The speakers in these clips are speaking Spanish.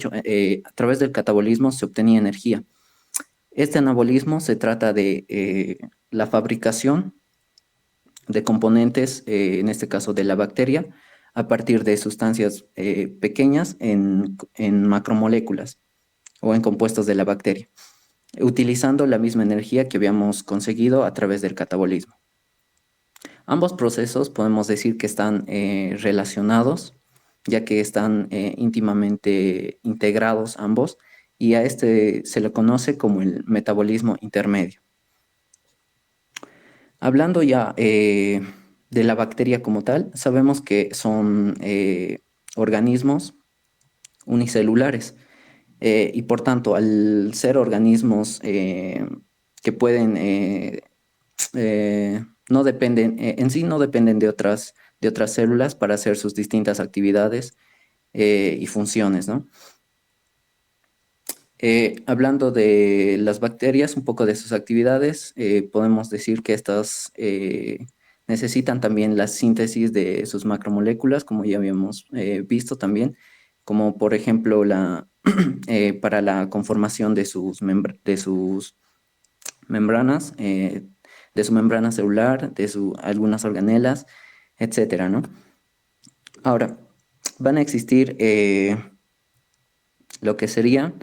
hecho, a través del catabolismo se obtenía energía. Este anabolismo se trata de la fabricación de componentes, en este caso de la bacteria, a partir de sustancias pequeñas en macromoléculas o en compuestos de la bacteria, utilizando la misma energía que habíamos conseguido a través del catabolismo. Ambos procesos podemos decir que están relacionados, ya que están íntimamente integrados ambos, y a este se le conoce como el metabolismo intermedio. Hablando ya de la bacteria como tal, sabemos que son organismos unicelulares y por tanto, al ser organismos que pueden, no dependen, en sí no dependen de otras células para hacer sus distintas actividades y funciones, ¿no? Hablando de las bacterias, un poco de sus actividades, podemos decir que estas necesitan también la síntesis de sus macromoléculas, como ya habíamos visto también, como por ejemplo para la conformación de sus membranas, de su membrana celular, algunas organelas, etcétera, ¿no? Ahora, van a existir lo que serían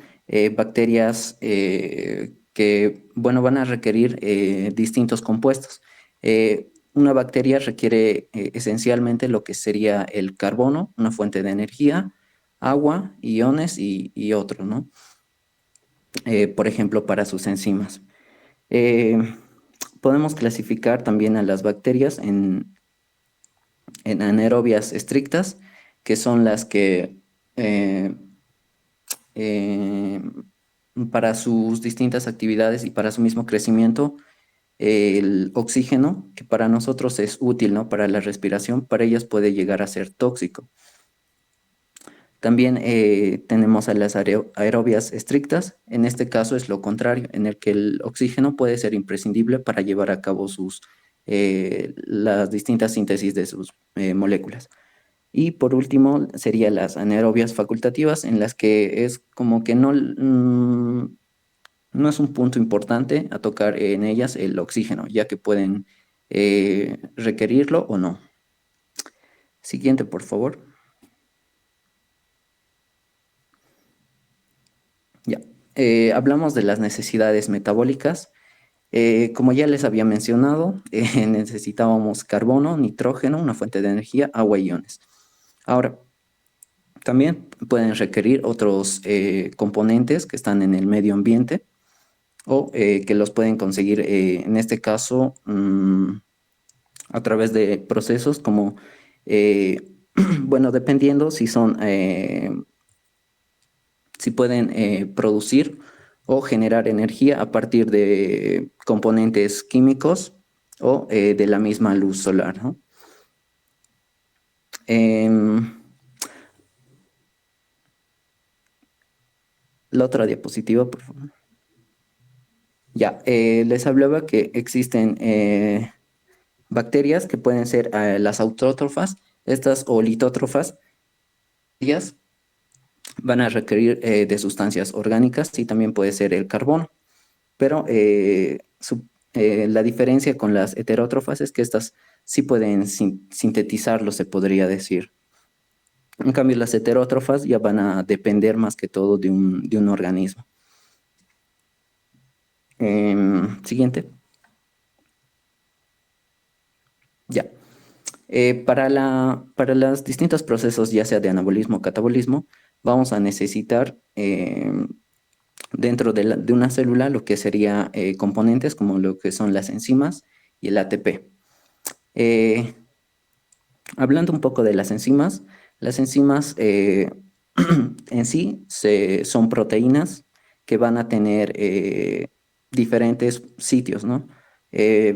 bacterias que, bueno, van a requerir distintos compuestos. Una bacteria requiere esencialmente lo que sería el carbono, una fuente de energía, agua, iones y otros, ¿no? Por ejemplo, para sus enzimas. Eh, Podemos clasificar también a las bacterias en anaerobias estrictas, que son las que eh, eh, para sus distintas actividades y para su mismo crecimiento, el oxígeno, que para nosotros es útil, ¿no? Para la respiración, para ellas puede llegar a ser tóxico. También tenemos a las aerobias estrictas. En este caso es lo contrario, en el que el oxígeno puede ser imprescindible para llevar a cabo las distintas síntesis de sus moléculas. Y por último, serían las anaerobias facultativas, en las que es como que no es un punto importante a tocar en ellas el oxígeno, ya que pueden requerirlo o no. Siguiente, por favor. Ya. Hablamos de las necesidades metabólicas. Como ya les había mencionado, necesitábamos carbono, nitrógeno, una fuente de energía, agua y iones. Ahora, también pueden requerir otros componentes que están en el medio ambiente o que los pueden conseguir, en este caso, a través de procesos como, bueno, dependiendo si pueden producir o generar energía a partir de componentes químicos o de la misma luz solar, ¿no? Em, la otra diapositiva, por favor. Ya, les hablaba que existen bacterias que pueden ser las autótrofas, estas o litótrofas, ellas van a requerir de sustancias orgánicas y también puede ser el carbono, pero la diferencia con las heterótrofas es que estas sí pueden sintetizarlo, se podría decir. En cambio, las heterótrofas ya van a depender más que todo de un organismo. Siguiente. Ya. Para los distintos procesos, ya sea de anabolismo o catabolismo, vamos a necesitar dentro de una célula lo que sería componentes como lo que son las enzimas y el ATP. Eh, Hablando un poco de las enzimas en sí son proteínas que van a tener diferentes sitios, ¿no?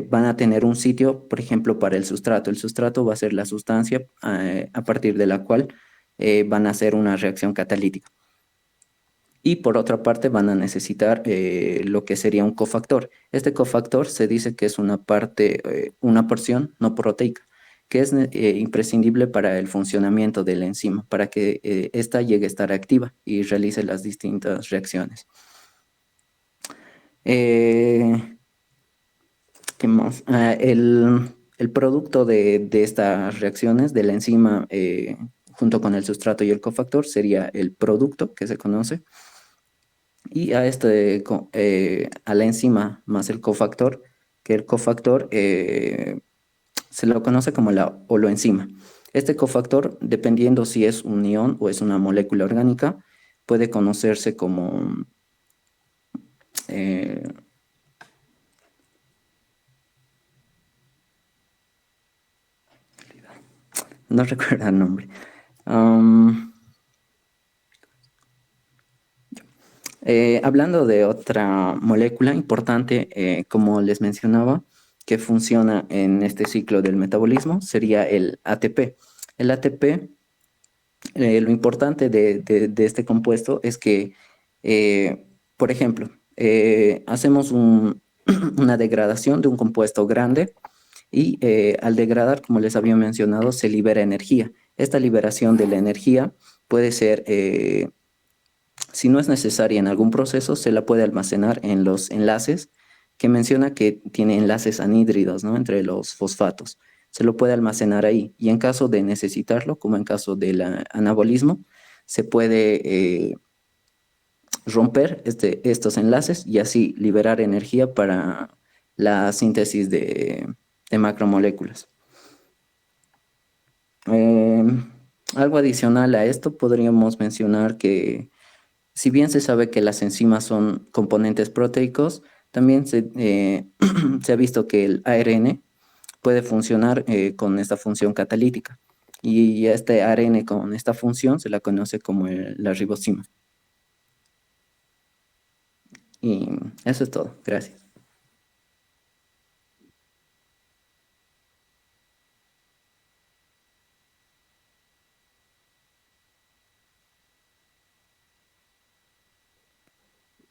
Van a tener un sitio, por ejemplo, para el sustrato. El sustrato va a ser la sustancia a partir de la cual van a hacer una reacción catalítica. Y por otra parte van a necesitar lo que sería un cofactor. Este cofactor se dice que es una porción no proteica. que es imprescindible para el funcionamiento de la enzima, para que ésta llegue a estar activa y realice las distintas reacciones. Eh, ¿Qué más? El producto de estas reacciones de la enzima junto con el sustrato y el cofactor sería el producto que se conoce. Y a a la enzima más el cofactor, que el cofactor se lo conoce como la holoenzima. Este cofactor, dependiendo si es un ion o es una molécula orgánica, puede conocerse como, eh, no recuerdo el nombre. Am, Hablando de otra molécula importante, como les mencionaba, que funciona en este ciclo del metabolismo, sería el ATP. El ATP, lo importante de este compuesto es que, por ejemplo, hacemos una degradación de un compuesto grande y al degradar, como les había mencionado, se libera energía. Esta liberación de la energía puede ser, si no es necesaria en algún proceso, se la puede almacenar en los enlaces que menciona que tiene enlaces anhídridos, ¿no? Entre los fosfatos. Se lo puede almacenar ahí y en caso de necesitarlo, como en caso del anabolismo, se puede romper estos enlaces y así liberar energía para la síntesis de macromoléculas. Algo adicional a esto, podríamos mencionar que si bien se sabe que las enzimas son componentes proteicos, también se ha visto que el ARN puede funcionar con esta función catalítica. Y este ARN con esta función se la conoce como la ribosima. Y eso es todo. Gracias.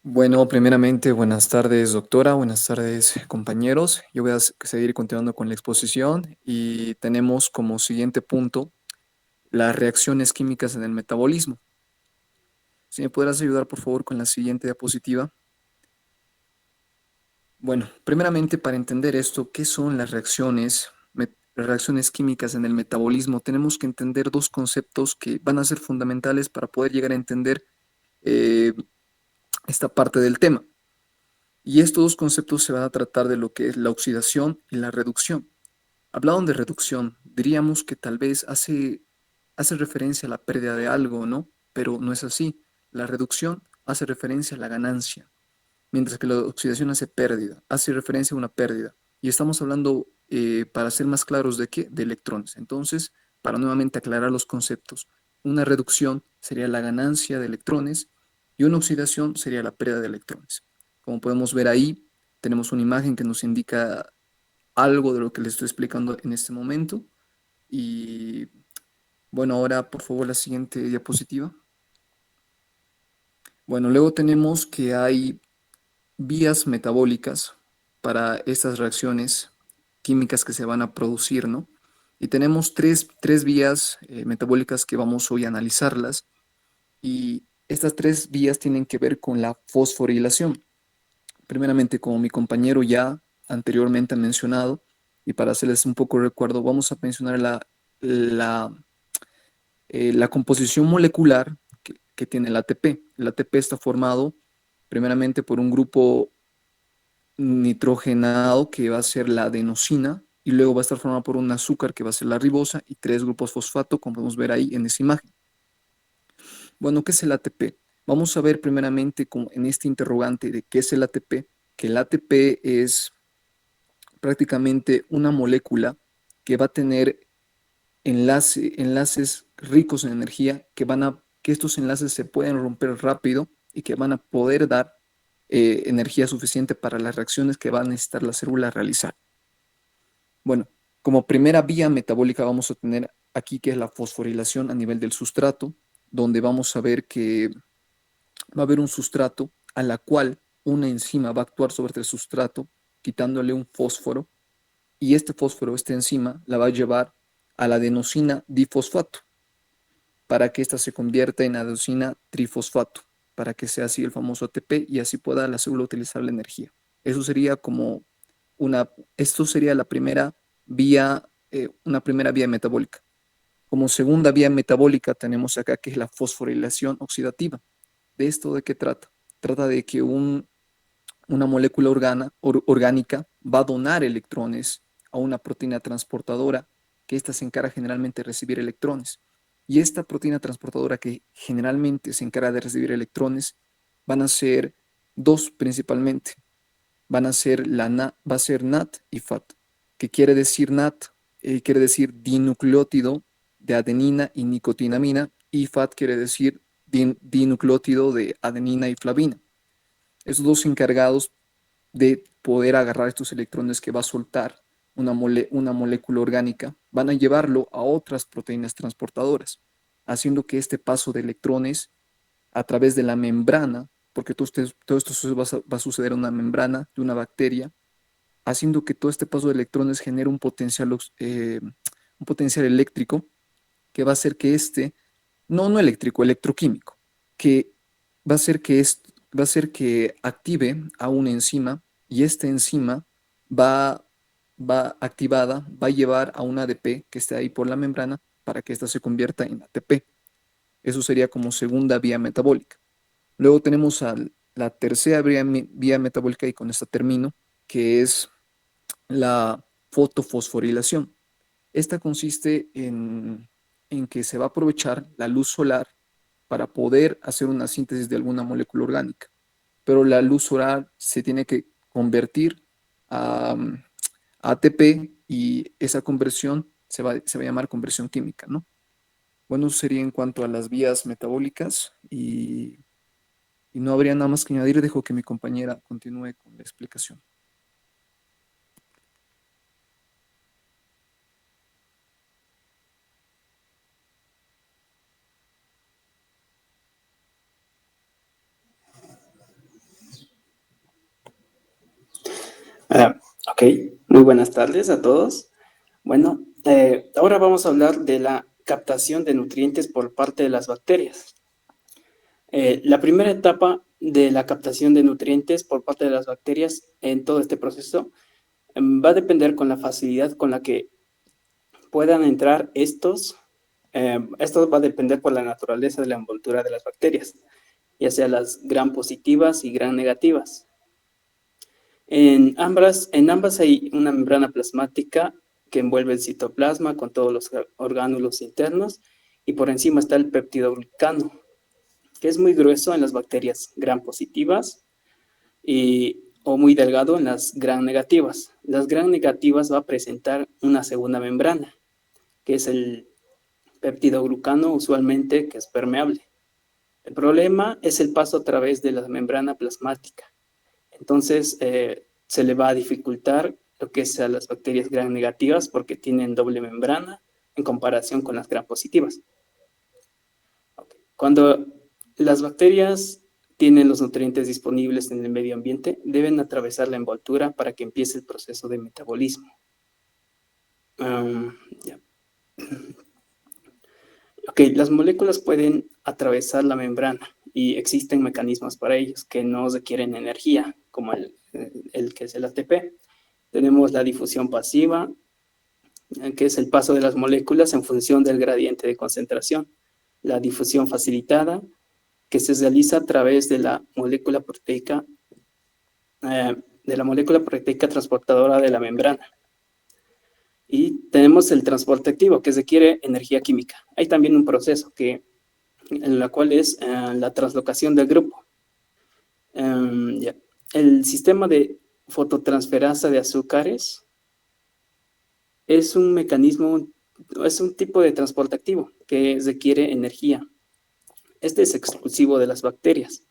Bueno, primeramente, buenas tardes, doctora, buenas tardes, compañeros. Yo voy a seguir continuando con la exposición y tenemos como siguiente punto las reacciones químicas en el metabolismo. Si me podrás ayudar, por favor, con la siguiente diapositiva. Bueno, primeramente, para entender esto, ¿qué son las reacciones químicas en el metabolismo? Tenemos que entender dos conceptos que van a ser fundamentales para poder llegar a entender eh, esta parte del tema. Y estos dos conceptos se van a tratar de lo que es la oxidación y la reducción. Hablando de reducción, diríamos que tal vez hace referencia a la pérdida de algo, ¿no? Pero no es así. La reducción hace referencia a la ganancia, mientras que la oxidación hace pérdida, hace referencia a una pérdida. Y estamos hablando, para ser más claros, ¿de qué? De electrones. Entonces, para nuevamente aclarar los conceptos, una reducción sería la ganancia de electrones y una oxidación sería la pérdida de electrones. Como podemos ver ahí, tenemos una imagen que nos indica algo de lo que les estoy explicando en este momento. Y bueno, ahora por favor la siguiente diapositiva. Bueno, luego tenemos que hay vías metabólicas para estas reacciones químicas que se van a producir, ¿no? Y tenemos tres vías metabólicas que vamos hoy a analizarlas. Y estas tres vías tienen que ver con la fosforilación. Primeramente, como mi compañero ya anteriormente ha mencionado, y para hacerles un poco de recuerdo, vamos a mencionar la, la composición molecular que tiene el ATP. El ATP está formado primeramente por un grupo nitrogenado que va a ser la adenosina y luego va a estar formado por un azúcar que va a ser la ribosa y tres grupos fosfato, como podemos ver ahí en esa imagen. Bueno, ¿qué es el ATP? Vamos a ver primeramente en este interrogante de qué es el ATP, que el ATP es prácticamente una molécula que va a tener enlaces ricos en energía que estos enlaces se pueden romper rápido y que van a poder dar energía suficiente para las reacciones que va a necesitar la célula realizar. Bueno, como primera vía metabólica vamos a tener aquí que es la fosforilación a nivel del sustrato, donde vamos a ver que va a haber un sustrato a la cual una enzima va a actuar sobre el sustrato, quitándole un fósforo, y este fósforo, esta enzima, la va a llevar a la adenosina difosfato para que ésta se convierta en adenosina trifosfato, para que sea así el famoso ATP y así pueda la célula utilizar la energía. Eso sería como esto sería la primera vía, una primera vía metabólica. Como segunda vía metabólica tenemos acá que es la fosforilación oxidativa. ¿De esto de qué trata? Trata de que una molécula orgánica va a donar electrones a una proteína transportadora que ésta se encarga generalmente de recibir electrones. Y esta proteína transportadora que generalmente se encarga de recibir electrones van a ser dos principalmente. Va a ser NAT y FAT. ¿Qué quiere decir NAT? Quiere decir dinucleótido de adenina y nicotinamina, y FAT quiere decir dinucleótido de adenina y flavina. Esos dos encargados de poder agarrar estos electrones que va a soltar una molécula orgánica, van a llevarlo a otras proteínas transportadoras, haciendo que este paso de electrones a través de la membrana, porque todo esto va a suceder en una membrana de una bacteria, haciendo que todo este paso de electrones genere un potencial eléctrico que va a hacer que no eléctrico, electroquímico, que va a hacer va a hacer que active a una enzima y esta enzima va, va activada, va a llevar a un ADP que esté ahí por la membrana para que ésta se convierta en ATP. Eso sería como segunda vía metabólica. Luego tenemos la tercera vía metabólica y con esta termino, que es la fotofosforilación. Esta consiste en que se va a aprovechar la luz solar para poder hacer una síntesis de alguna molécula orgánica, pero la luz solar se tiene que convertir a, a ATP y esa conversión se va a llamar conversión química, ¿no? Bueno, eso sería en cuanto a las vías metabólicas y no habría nada más que añadir. Dejo que mi compañera continúe con la explicación. Ah, ok, muy buenas tardes a todos. Bueno, ahora vamos a hablar de la captación de nutrientes por parte de las bacterias. La primera etapa de la captación de nutrientes por parte de las bacterias en todo este proceso va a depender con la facilidad con la que puedan entrar estos. Esto va a depender por la naturaleza de la envoltura de las bacterias, ya sea las gram positivas y gram negativas. En ambas hay una membrana plasmática que envuelve el citoplasma con todos los orgánulos internos y por encima está el peptidoglicano, que es muy grueso en las bacterias gram positivas o muy delgado en las gram negativas. Las gram negativas va a presentar una segunda membrana, que es el peptidoglucano usualmente, que es permeable. El problema es el paso a través de la membrana plasmática. Entonces, se le va a dificultar lo que es a las bacterias gram negativas porque tienen doble membrana en comparación con las gram positivas. Okay. Cuando las bacterias tienen los nutrientes disponibles en el medio ambiente, deben atravesar la envoltura para que empiece el proceso de metabolismo. Yeah. Ok, las moléculas pueden atravesar la membrana y existen mecanismos para ellos que no requieren energía, como el que es el ATP. Tenemos la difusión pasiva, que es el paso de las moléculas en función del gradiente de concentración. La difusión facilitada, que se realiza a través de la molécula proteica transportadora de la membrana. Y tenemos el transporte activo, que requiere energía química. Hay también un proceso en la cual es la translocación del grupo. El sistema de fototransferasa de azúcares es un mecanismo, es un tipo de transporte activo que requiere energía. Este es exclusivo de las bacterias.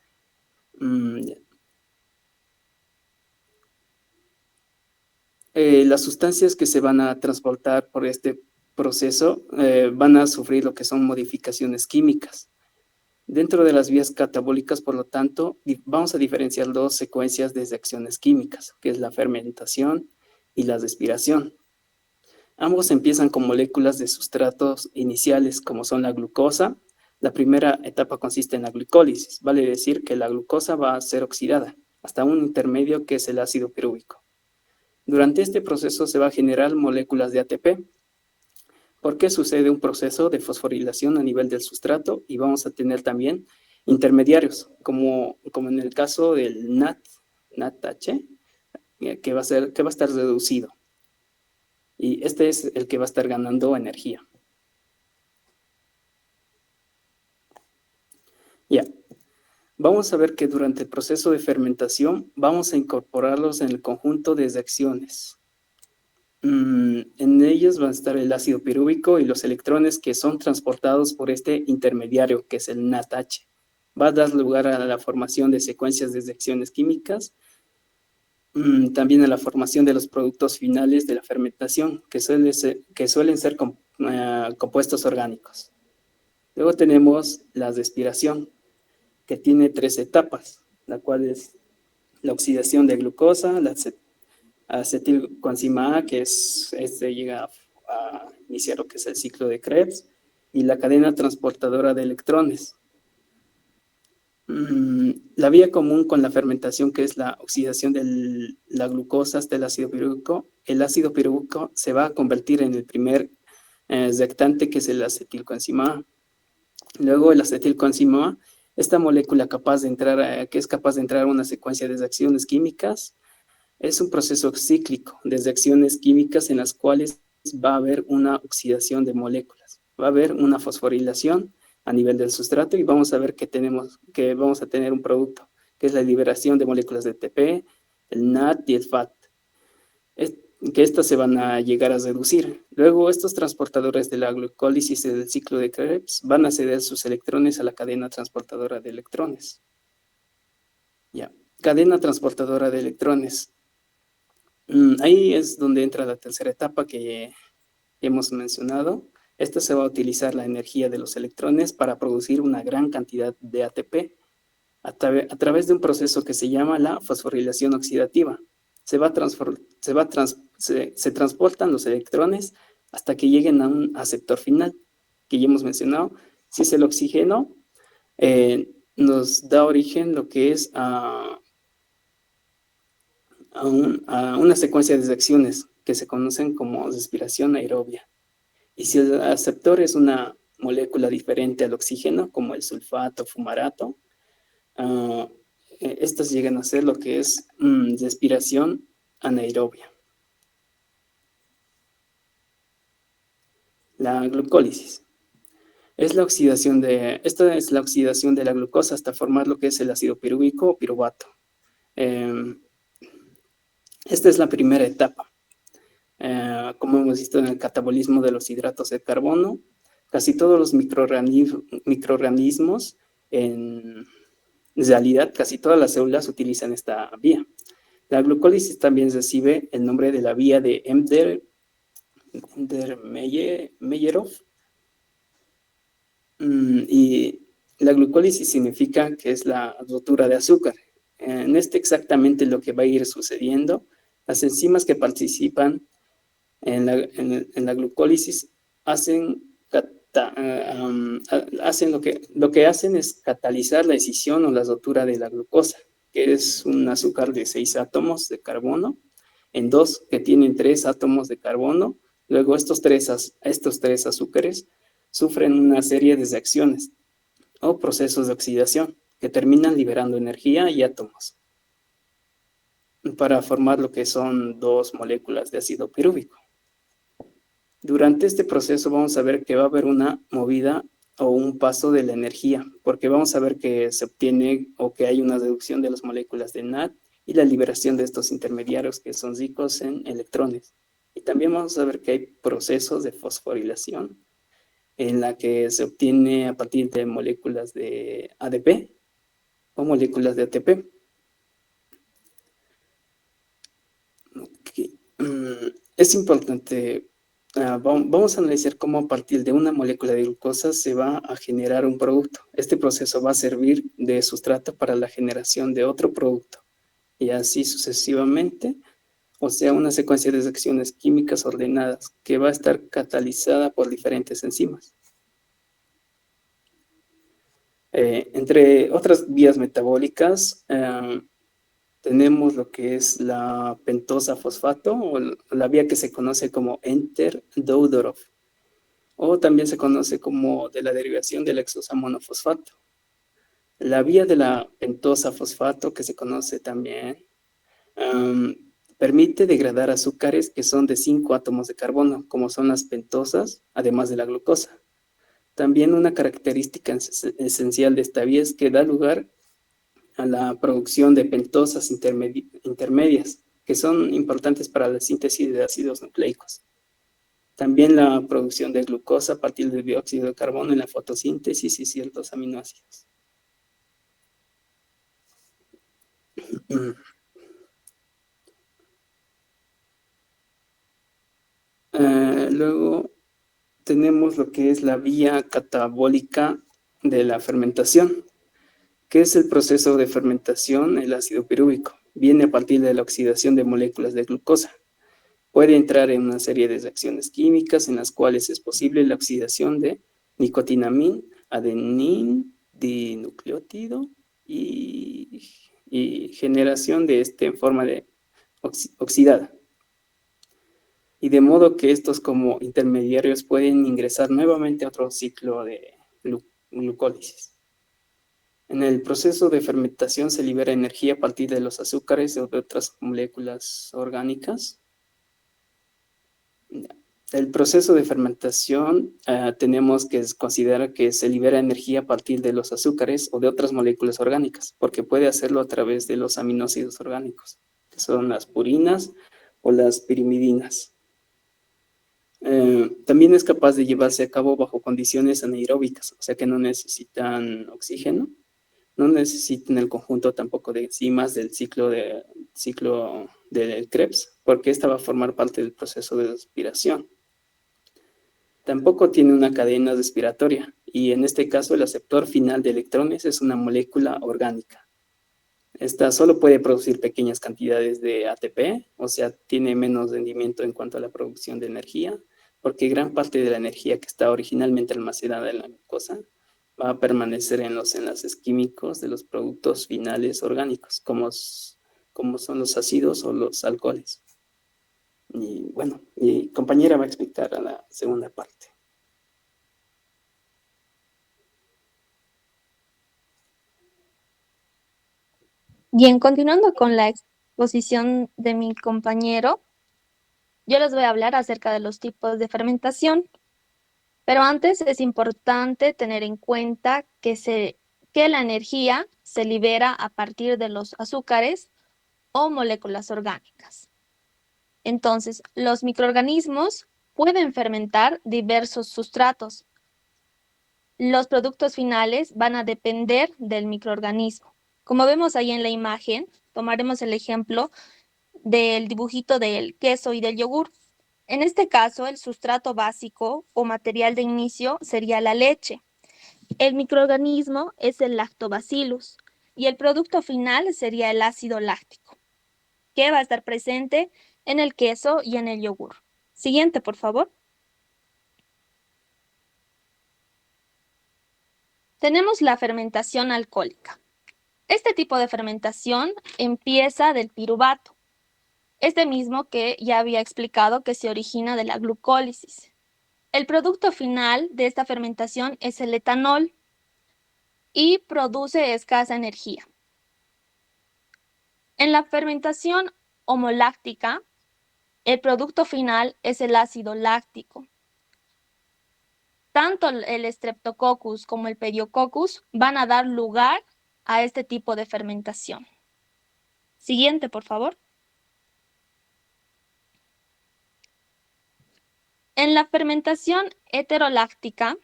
Las sustancias que se van a transportar por este proceso van a sufrir lo que son modificaciones químicas. Dentro de las vías catabólicas, por lo tanto, vamos a diferenciar dos secuencias de reacciones químicas, que es la fermentación y la respiración. Ambos empiezan con moléculas de sustratos iniciales, como son la glucosa. La primera etapa consiste en la glicólisis, vale decir que la glucosa va a ser oxidada hasta un intermedio que es el ácido pirúvico. Durante este proceso se va a generar moléculas de ATP, porque sucede un proceso de fosforilación a nivel del sustrato y vamos a tener también intermediarios, como en el caso del NADH, que va a estar reducido. Y este es el que va a estar ganando energía. Ya. Vamos a ver que durante el proceso de fermentación vamos a incorporarlos en el conjunto de reacciones. En ellos va a estar el ácido pirúvico y los electrones que son transportados por este intermediario, que es el NADH. Va a dar lugar a la formación de secuencias de reacciones químicas, también a la formación de los productos finales de la fermentación, que suelen ser compuestos orgánicos. Luego tenemos la respiración, que tiene 3 etapas, la cual es la oxidación de glucosa, la acetilcoenzima A, que llega a iniciar lo que es el ciclo de Krebs, y la cadena transportadora de electrones. La vía común con la fermentación, que es la oxidación de la glucosa hasta el ácido pirúvico se va a convertir en el primer reactante, que es el acetilcoenzima A. Luego el acetilcoenzima A, esta molécula que es capaz de entrar a una secuencia de reacciones químicas, es un proceso cíclico de reacciones químicas en las cuales va a haber una oxidación de moléculas, va a haber una fosforilación a nivel del sustrato y vamos a ver que vamos a tener un producto, que es la liberación de moléculas de ATP, el NAD y el FAT, que estas se van a llegar a reducir. Luego estos transportadores de la glucólisis del ciclo de Krebs van a ceder sus electrones a la cadena transportadora de electrones. Ya, cadena transportadora de electrones. Ahí es donde entra la tercera etapa que hemos mencionado. Esta se va a utilizar la energía de los electrones para producir una gran cantidad de ATP a través de un proceso que se llama la fosforilación oxidativa. Se transportan los electrones hasta que lleguen a un aceptor final, que ya hemos mencionado. Si es el oxígeno, nos da origen lo que es a una secuencia de reacciones que se conocen como respiración aerobia. Y si el aceptor es una molécula diferente al oxígeno, como el sulfato o fumarato, estas llegan a ser lo que es respiración anaerobia. La glucólisis. Esta es la oxidación de la glucosa hasta formar lo que es el ácido pirúvico o piruvato. Esta es la primera etapa. Como hemos visto en el catabolismo de los hidratos de carbono, casi todos los microorganismos, en realidad casi todas las células utilizan esta vía. La glucólisis también recibe el nombre de la vía de Ender-Meyerhof. Y la glucólisis significa que es la rotura de azúcar. En exactamente lo que va a ir sucediendo, las enzimas que participan en la glucólisis lo que hacen es catalizar la escisión o la rotura de la glucosa, que es un azúcar de 6 átomos de carbono, en 2 que tienen 3 átomos de carbono. Luego estos tres azúcares sufren una serie de reacciones o procesos de oxidación que terminan liberando energía y átomos para formar lo que son 2 moléculas de ácido pirúvico. Durante este proceso vamos a ver que va a haber una movida o un paso de la energía, porque vamos a ver que se obtiene o que hay una reducción de las moléculas de NAD y la liberación de estos intermediarios que son ricos en electrones. Y también vamos a ver que hay procesos de fosforilación en la que se obtiene a partir de moléculas de ADP o moléculas de ATP. Okay. Es importante, vamos a analizar cómo a partir de una molécula de glucosa se va a generar un producto. Este proceso va a servir de sustrato para la generación de otro producto y así sucesivamente, o sea, una secuencia de reacciones químicas ordenadas que va a estar catalizada por diferentes enzimas. Entre otras vías metabólicas, tenemos lo que es la pentosa fosfato, o la vía que se conoce como enter-Doudorov, o también se conoce como de la derivación del exosamonofosfato. La vía de la pentosa fosfato, que se conoce también, permite degradar azúcares que son de 5 átomos de carbono, como son las pentosas, además de la glucosa. También una característica esencial de esta vía es que da lugar a la producción de pentosas intermedias, que son importantes para la síntesis de ácidos nucleicos. También la producción de glucosa a partir del dióxido de carbono en la fotosíntesis y ciertos aminoácidos. Luego tenemos lo que es la vía catabólica de la fermentación. ¿Qué es el proceso de fermentación? El ácido pirúvico viene a partir de la oxidación de moléculas de glucosa. Puede entrar en una serie de reacciones químicas en las cuales es posible la oxidación de nicotinamín, adenín, dinucleótido y generación de este en forma de oxidada. Y de modo que estos como intermediarios pueden ingresar nuevamente a otro ciclo de glucólisis. En el proceso de fermentación se libera energía a partir de los azúcares o de otras moléculas orgánicas. El proceso de fermentación tenemos que considerar que se libera energía a partir de los azúcares o de otras moléculas orgánicas, porque puede hacerlo a través de los aminoácidos orgánicos, que son las purinas o las pirimidinas. También es capaz de llevarse a cabo bajo condiciones anaeróbicas, o sea que no necesitan oxígeno, no necesitan el conjunto tampoco de enzimas del ciclo del Krebs, porque esta va a formar parte del proceso de respiración. Tampoco tiene una cadena respiratoria, y en este caso el aceptor final de electrones es una molécula orgánica. Esta solo puede producir pequeñas cantidades de ATP, o sea, tiene menos rendimiento en cuanto a la producción de energía, porque gran parte de la energía que está originalmente almacenada en la glucosa va a permanecer en los enlaces químicos de los productos finales orgánicos, como son los ácidos o los alcoholes. Y bueno, mi compañera va a explicar a la segunda parte. Bien, continuando con la exposición de mi compañero, yo les voy a hablar acerca de los tipos de fermentación, pero antes es importante tener en cuenta que la energía se libera a partir de los azúcares o moléculas orgánicas. Entonces, los microorganismos pueden fermentar diversos sustratos. Los productos finales van a depender del microorganismo. Como vemos ahí en la imagen, tomaremos el ejemplo del dibujito del queso y del yogur. En este caso, el sustrato básico o material de inicio sería la leche. El microorganismo es el lactobacillus y el producto final sería el ácido láctico, que va a estar presente en el queso y en el yogur. Siguiente, por favor. Tenemos la fermentación alcohólica. Este tipo de fermentación empieza del piruvato, este mismo que ya había explicado que se origina de la glucólisis. El producto final de esta fermentación es el etanol y produce escasa energía. En la fermentación homoláctica, el producto final es el ácido láctico. Tanto el Streptococcus como el Pediococcus van a dar lugar a este tipo de fermentación. Siguiente, por favor. En la fermentación heteroláctica,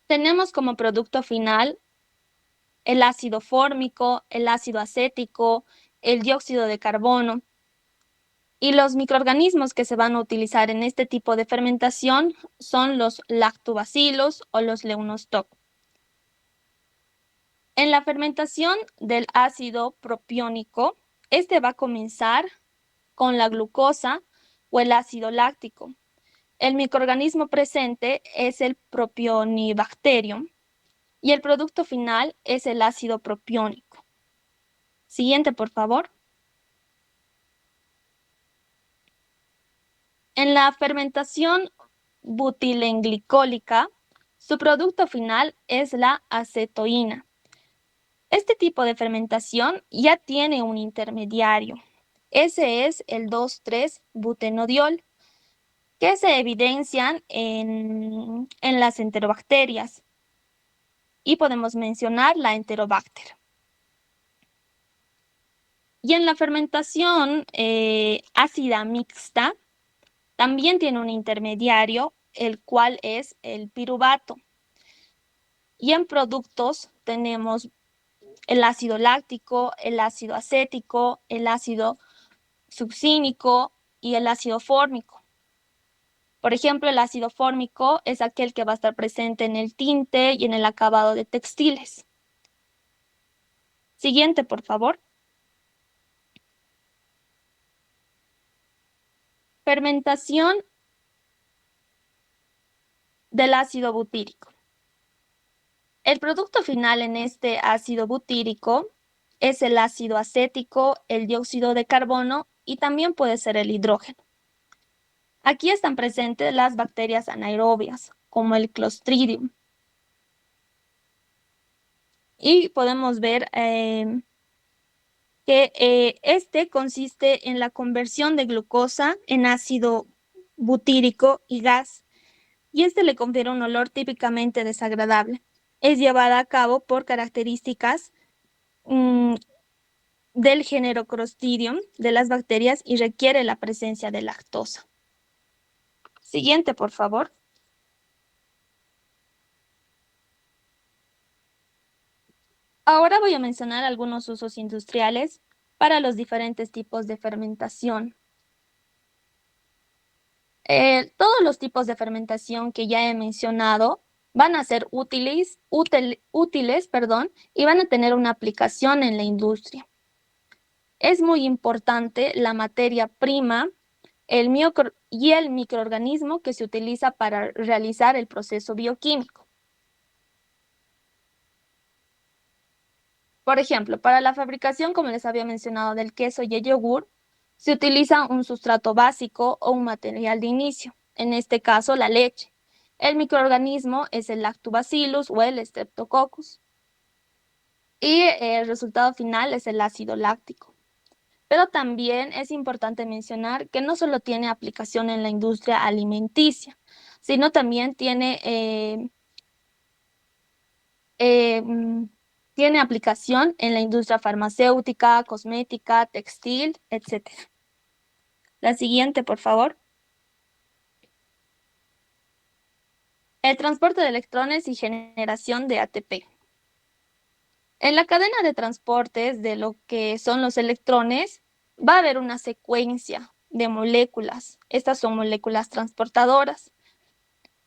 tenemos como producto final el ácido fórmico, el ácido acético, el dióxido de carbono. Y los microorganismos que se van a utilizar en este tipo de fermentación son los lactobacilos o los leunostoc. En la fermentación del ácido propiónico, Este va a comenzar con la glucosa o el ácido láctico. El microorganismo presente es el Propionibacterium y el producto final es el ácido propiónico. Siguiente, por favor. En la fermentación butilenglicólica, su producto final es la acetoína. Este tipo de fermentación ya tiene un intermediario. Ese es el 2,3-butenodiol, que se evidencian en las enterobacterias. Y podemos mencionar la Enterobacter. Y en la fermentación ácida mixta, también tiene un intermediario, el cual es el piruvato. Y en productos tenemos el ácido láctico, el ácido acético, el ácido succínico y el ácido fórmico. Por ejemplo, el ácido fórmico es aquel que va a estar presente en el tinte y en el acabado de textiles. Siguiente, por favor. Fermentación del ácido butírico. El producto final en este ácido butírico es el ácido acético, el dióxido de carbono y también puede ser el hidrógeno. Aquí están presentes las bacterias anaerobias, como el Clostridium. Y podemos ver que este consiste en la conversión de glucosa en ácido butírico y gas, y este le confiere un olor típicamente desagradable. Es llevada a cabo por características del género Clostridium de las bacterias y requiere la presencia de lactosa. Siguiente, por favor. Ahora voy a mencionar algunos usos industriales para los diferentes tipos de fermentación. Todos los tipos de fermentación que ya he mencionado van a ser útiles, y van a tener una aplicación en la industria. Es muy importante la materia prima y el microorganismo que se utiliza para realizar el proceso bioquímico. Por ejemplo, para la fabricación, como les había mencionado, del queso y el yogur, se utiliza un sustrato básico o un material de inicio, en este caso la leche. El microorganismo es el Lactobacillus o el Streptococcus. Y el resultado final es el ácido láctico. Pero también es importante mencionar que no solo tiene aplicación en la industria alimenticia, sino también tiene aplicación en la industria farmacéutica, cosmética, textil, etc. La siguiente, por favor. El transporte de electrones y generación de ATP. En la cadena de transportes de lo que son los electrones, va a haber una secuencia de moléculas. Estas son moléculas transportadoras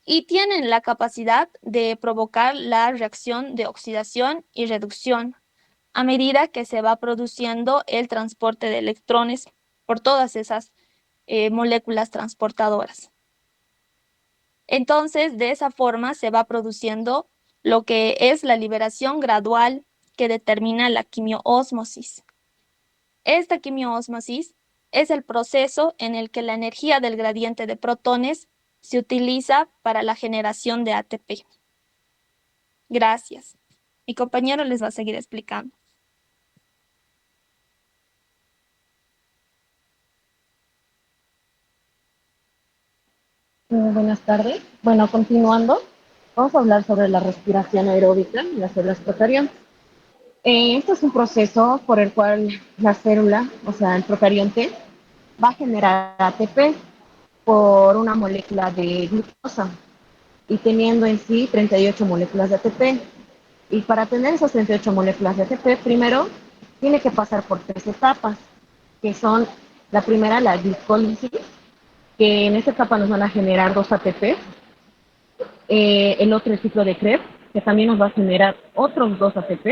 y tienen la capacidad de provocar la reacción de oxidación y reducción a medida que se va produciendo el transporte de electrones por todas esas moléculas transportadoras. Entonces, de esa forma se va produciendo lo que es la liberación gradual que determina la quimioósmosis. Esta quimioósmosis es el proceso en el que la energía del gradiente de protones se utiliza para la generación de ATP. Gracias. Mi compañero les va a seguir explicando. Buenas tardes. Bueno, continuando, vamos a hablar sobre la respiración aeróbica en las células procariontes. Este es un proceso por el cual la célula, o sea, el procarionte, va a generar ATP por una molécula de glucosa y teniendo en sí 38 moléculas de ATP. Y para tener esas 38 moléculas de ATP, primero tiene que pasar por 3 etapas, que son la primera, la glicólisis, que en esta etapa nos van a generar 2 ATP. El otro, el ciclo de Krebs, que también nos va a generar otros 2 ATP.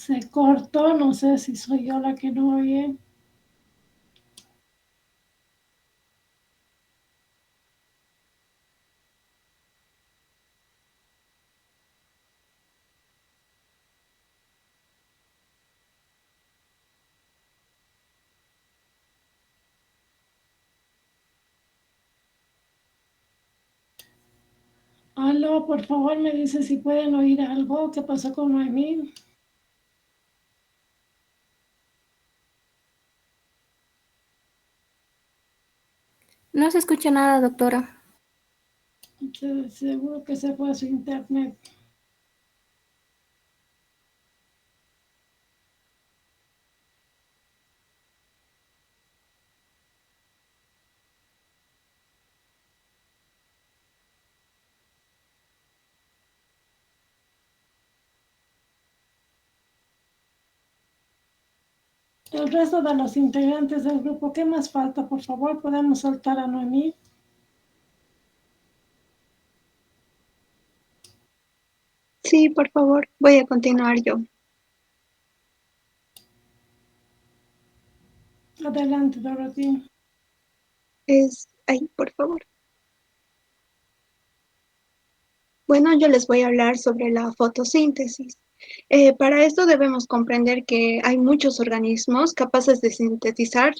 Se cortó, no sé si soy yo la que no oye. Aló, por favor, me dice si pueden oír algo. ¿Qué pasó con Noemí? No se escucha nada, doctora. Seguro que se fue a su internet. El resto de los integrantes del grupo, ¿qué más falta? Por favor, podemos soltar a Noemí. Sí, por favor, voy a continuar yo. Adelante, Dorothy. Es ahí, por favor. Bueno, yo les voy a hablar sobre la fotosíntesis. Para esto debemos comprender que hay muchos organismos capaces de sintetizar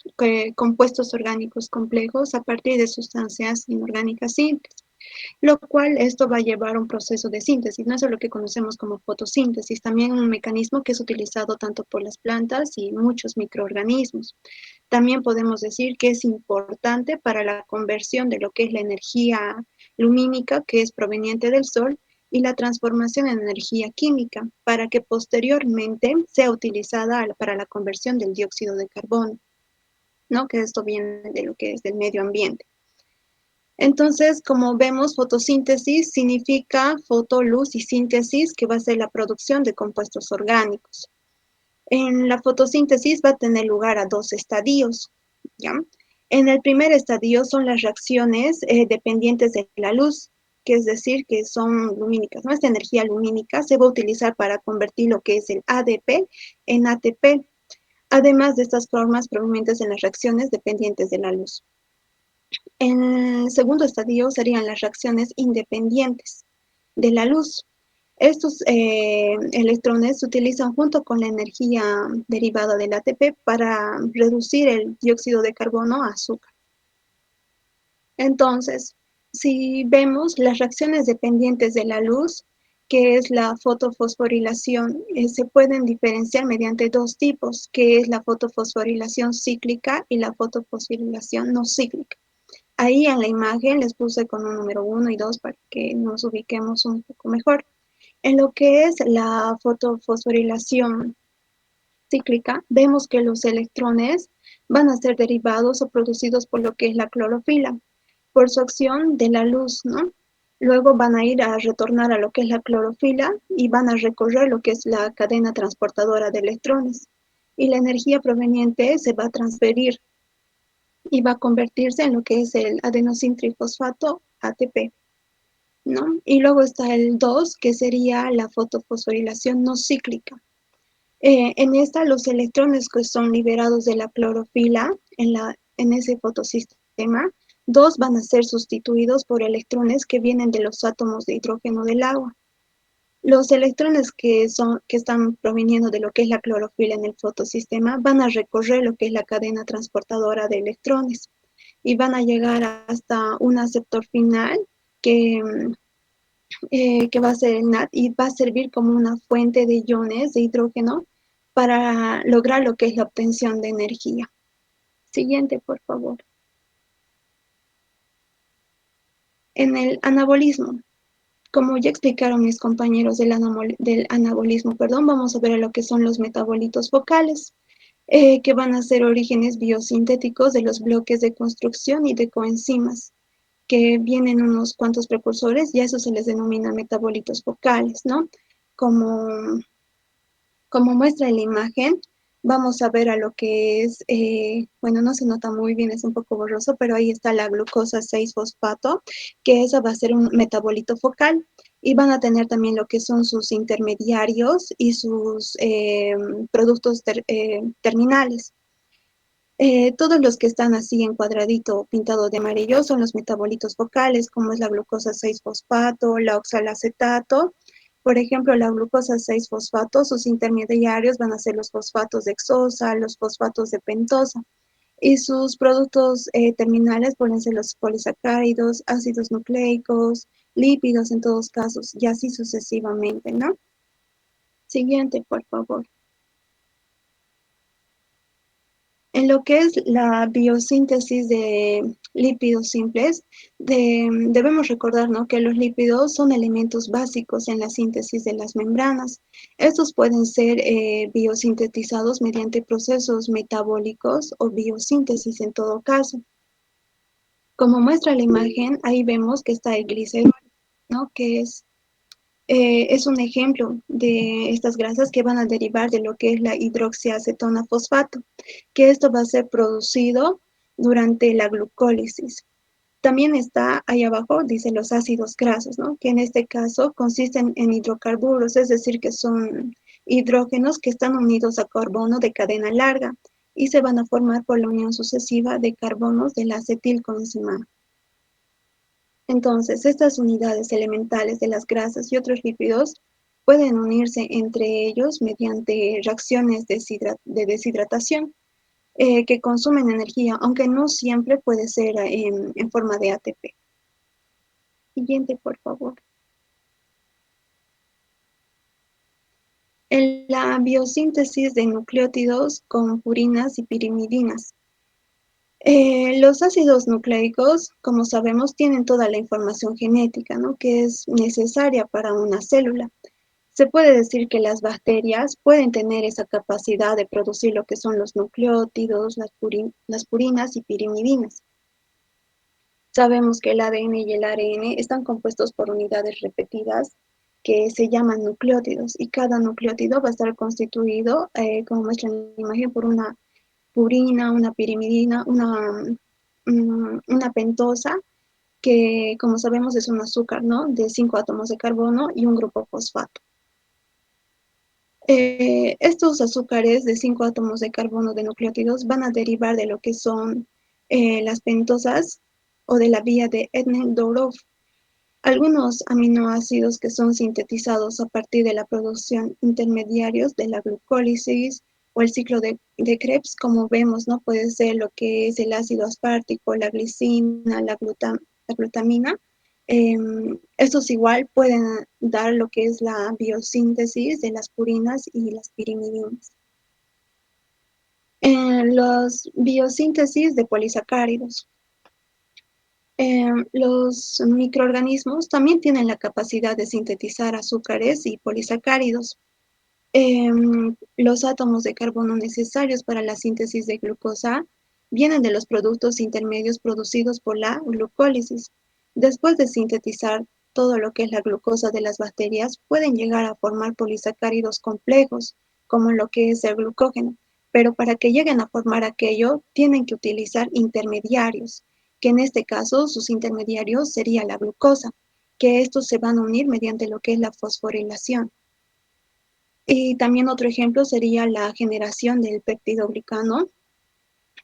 compuestos orgánicos complejos a partir de sustancias inorgánicas simples, lo cual esto va a llevar a un proceso de síntesis. No es lo que conocemos como fotosíntesis, también un mecanismo que es utilizado tanto por las plantas y muchos microorganismos. También podemos decir que es importante para la conversión de lo que es la energía lumínica, que es proveniente del Sol, y la transformación en energía química, para que posteriormente sea utilizada para la conversión del dióxido de carbono, ¿no? Que esto viene de lo que es del medio ambiente. Entonces, como vemos, fotosíntesis significa foto, luz y síntesis, que va a ser la producción de compuestos orgánicos. En la fotosíntesis va a tener lugar a dos estadios, ¿ya? En el primer estadio son las reacciones dependientes de la luz, que es decir, que son lumínicas, ¿no? Esta energía lumínica se va a utilizar para convertir lo que es el ADP en ATP, además de estas formas provenientes en las reacciones dependientes de la luz. En el segundo estadio serían las reacciones independientes de la luz. Estos electrones se utilizan junto con la energía derivada del ATP para reducir el dióxido de carbono a azúcar. Entonces, si vemos las reacciones dependientes de la luz, que es la fotofosforilación, se pueden diferenciar mediante dos tipos, que es la fotofosforilación cíclica y la fotofosforilación no cíclica. Ahí en la imagen les puse con un número 1 y 2 para que nos ubiquemos un poco mejor. En lo que es la fotofosforilación cíclica, vemos que los electrones van a ser derivados o producidos por lo que es la clorofila, por su acción de la luz, ¿no? Luego van a ir a retornar a lo que es la clorofila y van a recorrer lo que es la cadena transportadora de electrones. Y la energía proveniente se va a transferir y va a convertirse en lo que es el adenosín trifosfato ATP, ¿no? Y luego está el 2, que sería la fotofosforilación no cíclica. En esta, los electrones que son liberados de la clorofila en ese fotosistema, dos van a ser sustituidos por electrones que vienen de los átomos de hidrógeno del agua. Los electrones que están proveniendo de lo que es la clorofila en el fotosistema van a recorrer lo que es la cadena transportadora de electrones y van a llegar hasta un aceptor final que va a ser el NAT y va a servir como una fuente de iones de hidrógeno para lograr lo que es la obtención de energía. Siguiente, por favor. En el anabolismo, como ya explicaron mis compañeros del anabolismo, vamos a ver lo que son los metabolitos focales, que van a ser orígenes biosintéticos de los bloques de construcción y de coenzimas, que vienen unos cuantos precursores y a eso se les denomina metabolitos focales, ¿no? Como muestra en la imagen, vamos a ver a lo que es, bueno, no se nota muy bien, es un poco borroso, pero ahí está la glucosa 6-fosfato, que esa va a ser un metabolito focal. y van a tener también lo que son sus intermediarios y sus productos terminales. Todos los que están así en cuadradito pintado de amarillo son los metabolitos focales, como es la glucosa 6-fosfato, la oxalacetato. Por ejemplo, la glucosa 6-fosfato, sus intermediarios van a ser los fosfatos de hexosa, los fosfatos de pentosa. Y sus productos terminales pueden ser los polisacáridos, ácidos nucleicos, lípidos en todos casos, y así sucesivamente, ¿no? Siguiente, por favor. En lo que es la biosíntesis de lípidos simples, debemos recordar, ¿no?, que los lípidos son elementos básicos en la síntesis de las membranas. Estos pueden ser biosintetizados mediante procesos metabólicos o biosíntesis en todo caso. Como muestra la imagen, ahí vemos que está el glicerol, ¿no?, que es un ejemplo de estas grasas que van a derivar de lo que es la hidroxiacetona fosfato, que esto va a ser producido durante la glucólisis. También está ahí abajo, dice los ácidos grasos, ¿no?, que en este caso consisten en hidrocarburos, es decir, que son hidrógenos que están unidos a carbono de cadena larga y se van a formar por la unión sucesiva de carbonos del acetilcoenzima. Entonces, estas unidades elementales de las grasas y otros lípidos pueden unirse entre ellos mediante reacciones de deshidratación que consumen energía, aunque no siempre puede ser en forma de ATP. Siguiente, por favor. En la biosíntesis de nucleótidos con purinas y pirimidinas. Los ácidos nucleicos, como sabemos, tienen toda la información genética, ¿no?, que es necesaria para una célula. Se puede decir que las bacterias pueden tener esa capacidad de producir lo que son los nucleótidos, las purinas y pirimidinas. Sabemos que el ADN y el ARN están compuestos por unidades repetidas que se llaman nucleótidos, y cada nucleótido va a estar constituido, como muestra en la imagen, por una purina, una pirimidina, una pentosa, que como sabemos es un azúcar, ¿no?, de 5 átomos de carbono y un grupo fosfato. Estos azúcares de 5 átomos de carbono de nucleótidos van a derivar de lo que son las pentosas o de la vía de Edlen-Dorov. Algunos aminoácidos que son sintetizados a partir de la producción intermediarios de la glucólisis o el ciclo de Krebs, como vemos, ¿no?, puede ser lo que es el ácido aspartico, la glicina, la glutamina. Estos igual pueden dar lo que es la biosíntesis de las purinas y las pirimidinas. Los biosíntesis de polisacáridos. Los microorganismos también tienen la capacidad de sintetizar azúcares y polisacáridos. Los átomos de carbono necesarios para la síntesis de glucosa vienen de los productos intermedios producidos por la glucólisis. Después de sintetizar todo lo que es la glucosa de las bacterias, pueden llegar a formar polisacáridos complejos, como lo que es el glucógeno. Pero para que lleguen a formar aquello, tienen que utilizar intermediarios, que en este caso sus intermediarios sería la glucosa, que estos se van a unir mediante lo que es la fosforilación. Y también otro ejemplo sería la generación del peptidoglicano,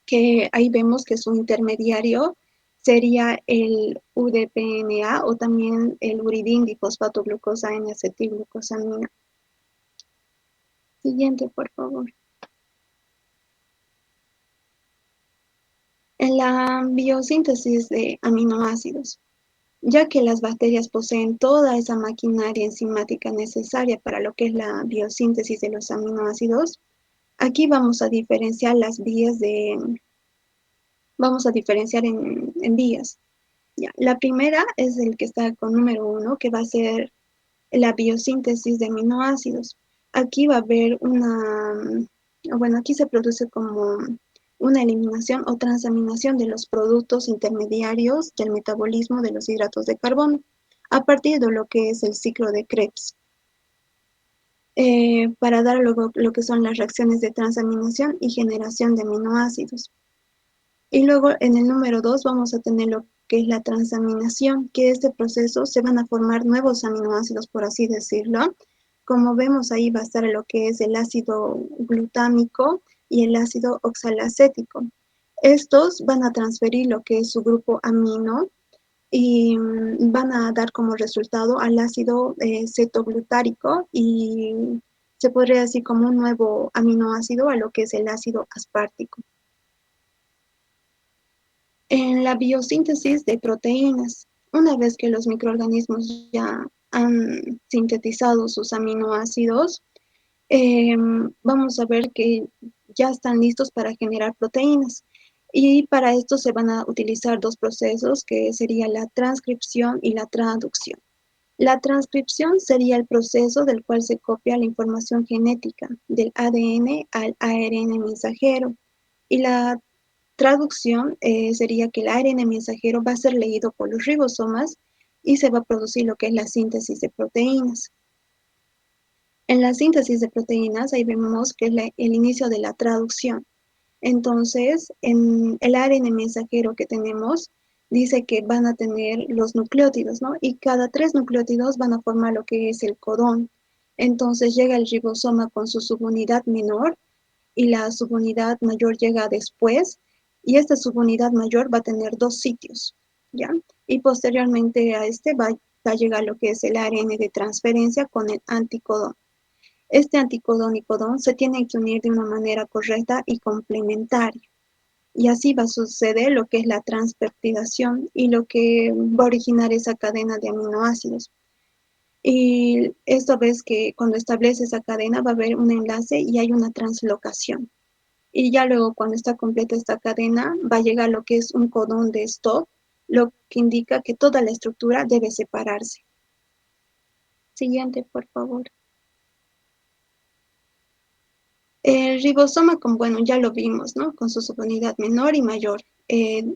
que ahí vemos que su intermediario sería el UDPNA o también el uridín difosfato glucosa N-acetilglucosamina. Siguiente, por favor. En la biosíntesis de aminoácidos, ya que las bacterias poseen toda esa maquinaria enzimática necesaria para lo que es la biosíntesis de los aminoácidos, aquí vamos a diferenciar las vías en vías. Ya, la primera es el que está con número 1, que va a ser la biosíntesis de aminoácidos. Aquí va a haber aquí se produce como una eliminación o transaminación de los productos intermediarios del metabolismo de los hidratos de carbono, a partir de lo que es el ciclo de Krebs, para dar luego lo que son las reacciones de transaminación y generación de aminoácidos. Y luego en el número 2 vamos a tener lo que es la transaminación, que este proceso se van a formar nuevos aminoácidos, por así decirlo. Como vemos ahí va a estar lo que es el ácido glutámico y el ácido oxalacético. Estos van a transferir lo que es su grupo amino y van a dar como resultado al ácido cetoglutárico y se podría decir como un nuevo aminoácido a lo que es el ácido aspartico. En la biosíntesis de proteínas, una vez que los microorganismos ya han sintetizado sus aminoácidos, vamos a ver que ya están listos para generar proteínas. Y para esto se van a utilizar dos procesos, que sería la transcripción y la traducción. La transcripción sería el proceso del cual se copia la información genética del ADN al ARN mensajero. Y la traducción sería que el ARN mensajero va a ser leído por los ribosomas y se va a producir lo que es la síntesis de proteínas. En la síntesis de proteínas, ahí vemos que es el inicio de la traducción. Entonces, en el ARN mensajero que tenemos, dice que van a tener los nucleótidos, ¿no? Y cada 3 nucleótidos van a formar lo que es el codón. Entonces llega el ribosoma con su subunidad menor y la subunidad mayor llega después, y esta subunidad mayor va a tener 2 sitios, ¿ya? Y posteriormente a este va a llegar lo que es el ARN de transferencia con el anticodón. Este anticodón y codón se tienen que unir de una manera correcta y complementaria. Y así va a suceder lo que es la transpeptidación y lo que va a originar esa cadena de aminoácidos. Y esto ves que cuando establece esa cadena va a haber un enlace y hay una translocación. Y ya luego cuando está completa esta cadena va a llegar lo que es un codón de stop, lo que indica que toda la estructura debe separarse. Siguiente, por favor. El ribosoma, bueno, ya lo vimos, ¿no? Con su subunidad menor y mayor.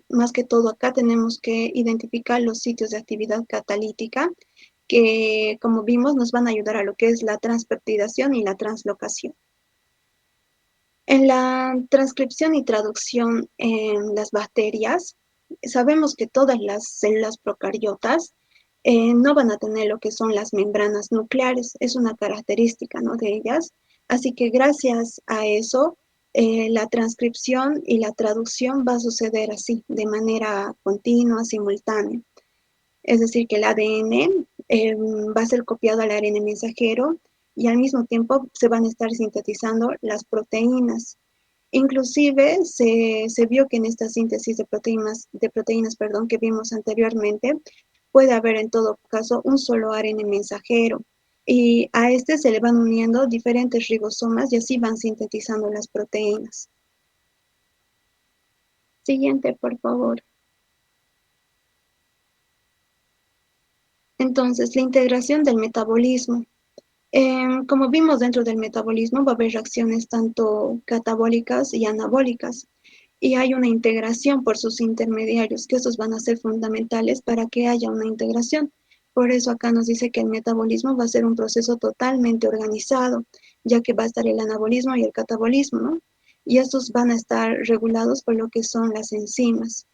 Más que todo acá tenemos que identificar los sitios de actividad catalítica que, como vimos, nos van a ayudar a lo que es la transpeptidación y la translocación. En la transcripción y traducción en las bacterias, sabemos que todas las células procariotas no van a tener lo que son las membranas nucleares, es una característica, ¿no?, de ellas. Así que gracias a eso, la transcripción y la traducción va a suceder así, de manera continua, simultánea. Es decir, que el ADN va a ser copiado al ARN mensajero y al mismo tiempo se van a estar sintetizando las proteínas. Inclusive se vio que en esta síntesis de proteínas, que vimos anteriormente, puede haber en todo caso un solo ARN mensajero. Y a este se le van uniendo diferentes ribosomas y así van sintetizando las proteínas. Siguiente, por favor. Entonces, la integración del metabolismo. Como vimos dentro del metabolismo, va a haber reacciones tanto catabólicas y anabólicas. Y hay una integración por sus intermediarios, que estos van a ser fundamentales para que haya una integración. Por eso acá nos dice que el metabolismo va a ser un proceso totalmente organizado, ya que va a estar el anabolismo y el catabolismo, ¿no? Y estos van a estar regulados por lo que son las enzimas.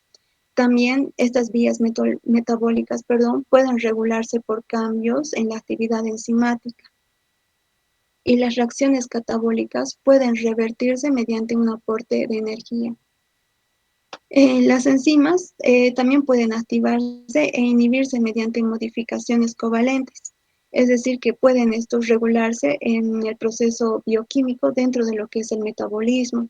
También estas vías metabólicas, pueden regularse por cambios en la actividad enzimática. Y las reacciones catabólicas pueden revertirse mediante un aporte de energía. Las enzimas también pueden activarse e inhibirse mediante modificaciones covalentes, es decir, que pueden estos regularse en el proceso bioquímico dentro de lo que es el metabolismo.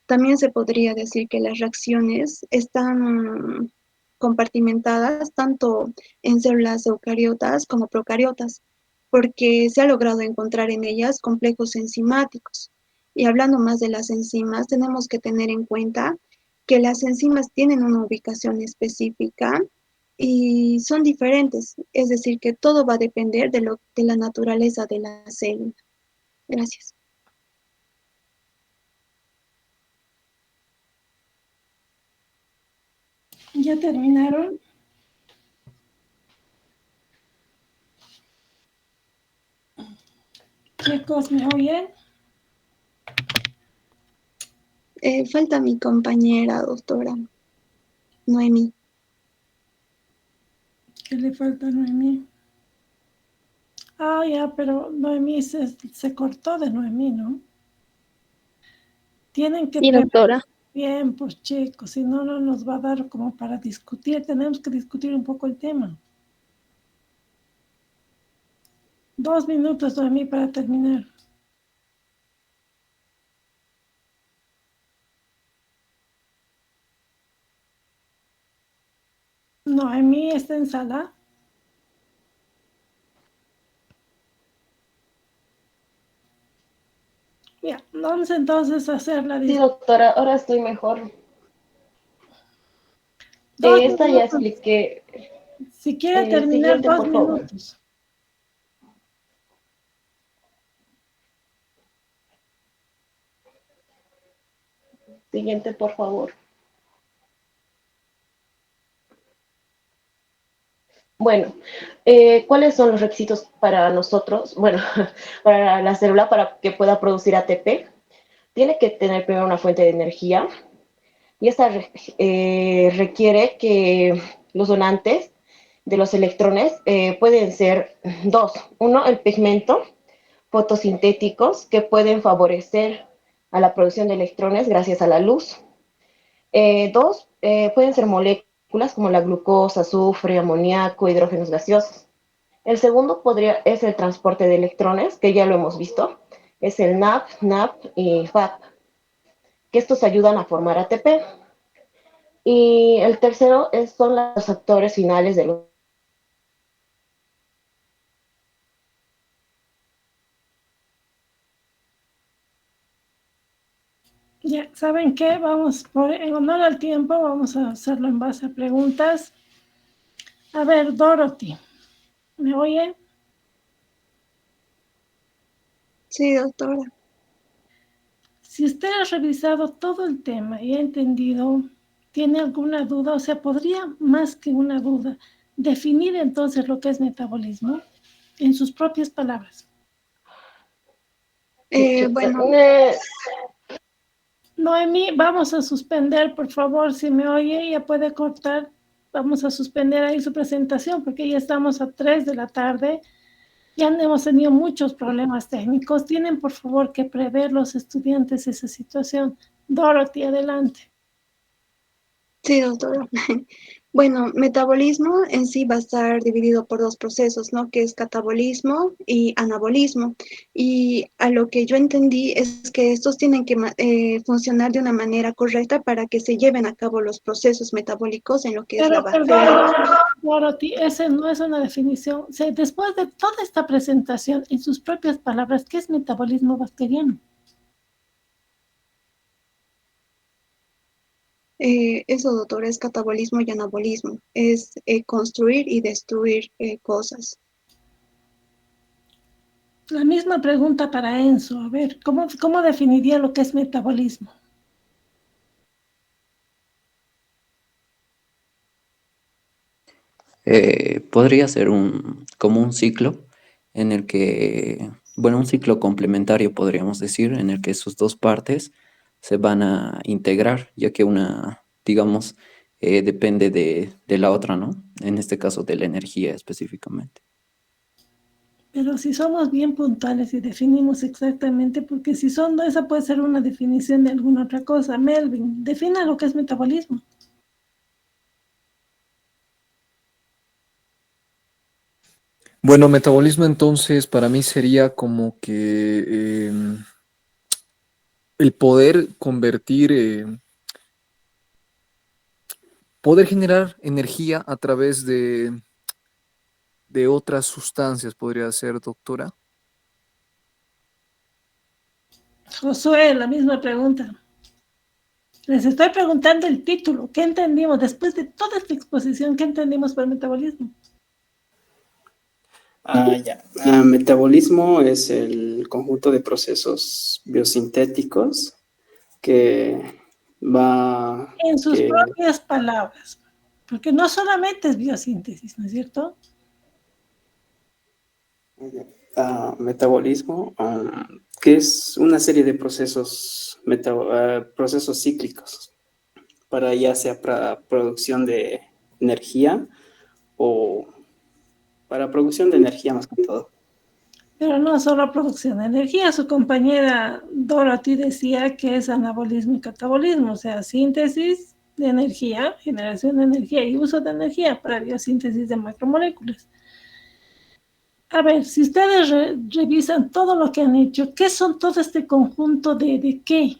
También se podría decir que las reacciones están compartimentadas tanto en células eucariotas como procariotas, porque se ha logrado encontrar en ellas complejos enzimáticos. Y hablando más de las enzimas, tenemos que tener en cuenta que las enzimas tienen una ubicación específica y son diferentes, es decir, que todo va a depender de la naturaleza de la célula. Gracias. ¿Ya terminaron? Chicos, ¿me oyen? Falta mi compañera, doctora Noemí. ¿Qué le falta a Noemí? Ah, ya, pero Noemí se cortó de Noemí, ¿no? Tienen que Sí, doctora. bien, pues chicos, si no, no nos va a dar como para discutir. Tenemos que discutir un poco el tema. 2 minutos, Noemí, para terminar. Noemí está en sala. Ya, vamos entonces a hacer la Sí, discusión. doctora, ahora estoy mejor. Dos Esta ya minutos. expliqué. Si quiere terminar, Siguiente, dos por favor. minutos. Siguiente, por favor. Bueno, ¿cuáles son los requisitos para nosotros? Bueno, para la célula para que pueda producir ATP. Tiene que tener primero una fuente de energía y esta requiere que los donantes de los electrones pueden ser dos. Uno, el pigmento fotosintéticos que pueden favorecer a la producción de electrones gracias a la luz. Dos, pueden ser moléculas como la glucosa, azufre, amoníaco, hidrógenos gaseosos. El segundo es el transporte de electrones, que ya lo hemos visto. Es el NAP, NAP y FAP, que estos ayudan a formar ATP. Y el tercero son los actores finales de los. Ya, ¿saben qué? Vamos, en honor al tiempo, vamos a hacerlo en base a preguntas. A ver, Dorothy, ¿me oye? Sí, doctora. Si usted ha revisado todo el tema y ha entendido, ¿tiene alguna duda? O sea, ¿podría más que una duda definir entonces lo que es metabolismo en sus propias palabras? Bueno, Noemí, vamos a suspender, por favor, si me oye, ya puede cortar. Vamos a suspender ahí su presentación porque ya estamos a 3 de la tarde. Ya hemos tenido muchos problemas técnicos. Tienen, por favor, que prever los estudiantes esa situación. Dorothy, adelante. sí, doctora. Bueno, metabolismo en sí va a estar dividido por dos procesos, ¿no? Que es catabolismo y anabolismo. Y a lo que yo entendí es que estos tienen que funcionar de una manera correcta para que se lleven a cabo los procesos metabólicos en lo que es la Pero, perdón, bacteria. Dorothy, esa no es una definición. O sea, después de toda esta presentación, en sus propias palabras, ¿qué es metabolismo bacteriano? Eso, doctora, es catabolismo y anabolismo. Es construir y destruir cosas. La misma pregunta para Enzo. A ver, ¿cómo definiría lo que es metabolismo? Podría ser como un ciclo en el que, bueno, un ciclo complementario podríamos decir, en el que sus dos partes se van a integrar, ya que una, digamos, depende de la otra, ¿no? En este caso de la energía específicamente. Pero si somos bien puntuales y definimos exactamente, porque si son, esa puede ser una definición de alguna otra cosa. Melvin, defina lo que es metabolismo. Bueno, metabolismo entonces para mí sería como que el poder convertir, poder generar energía a través de otras sustancias, podría ser, doctora. Josué, la misma pregunta. Les estoy preguntando el título. ¿Qué entendimos después de toda esta exposición? ¿Qué entendimos por metabolismo? Ya. Metabolismo es el conjunto de procesos biosintéticos que va, En sus que propias palabras. Porque no solamente es biosíntesis, ¿no es cierto? metabolismo, que es una serie de procesos, procesos cíclicos para ya sea para producción de energía o para producción de energía más que todo. Pero no solo producción de energía, su compañera Dorothy decía que es anabolismo y catabolismo, o sea, síntesis de energía, generación de energía y uso de energía para biosíntesis de macromoléculas. A ver, si ustedes revisan todo lo que han hecho, ¿qué son todo este conjunto de qué?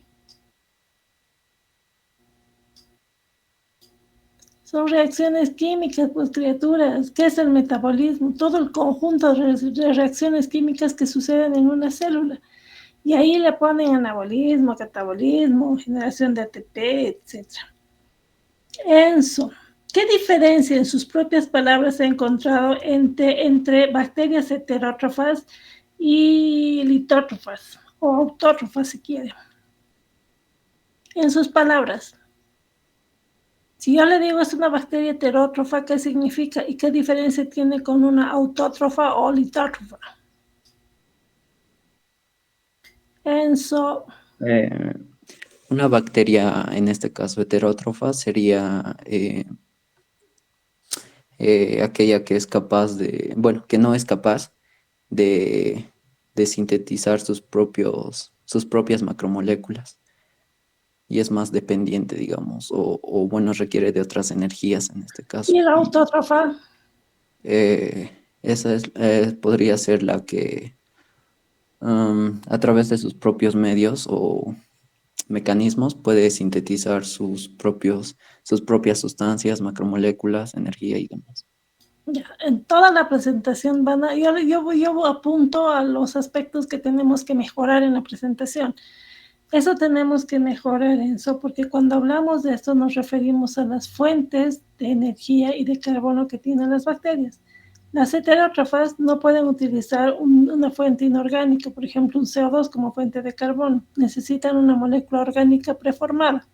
Son reacciones químicas, pues criaturas. ¿Qué es el metabolismo? Todo el conjunto de reacciones químicas que suceden en una célula. Y ahí le ponen anabolismo, catabolismo, generación de ATP, etc. Enzo, ¿qué diferencia en sus propias palabras ha encontrado entre bacterias heterótrofas y litótrofas, o autótrofas si quiere? En sus palabras. Si yo le digo es una bacteria heterótrofa, ¿qué significa y qué diferencia tiene con una autótrofa o litótrofa? Enzo. Una bacteria, en este caso heterótrofa, sería aquella que es capaz de, bueno, que no es capaz de, de sintetizar sus propias macromoléculas y es más dependiente, digamos, o bueno, requiere de otras energías en este caso. ¿Y la autótrofa? Esa podría ser la que a través de sus propios medios o mecanismos puede sintetizar sus propias sustancias, macromoléculas, energía y demás. Ya, en toda la presentación yo apunto a los aspectos que tenemos que mejorar en la presentación. Eso tenemos que mejorar, Enzo, porque cuando hablamos de esto nos referimos a las fuentes de energía y de carbono que tienen las bacterias. Las heterótrofas no pueden utilizar una fuente inorgánica, por ejemplo, un CO2 como fuente de carbono. Necesitan una molécula orgánica preformada.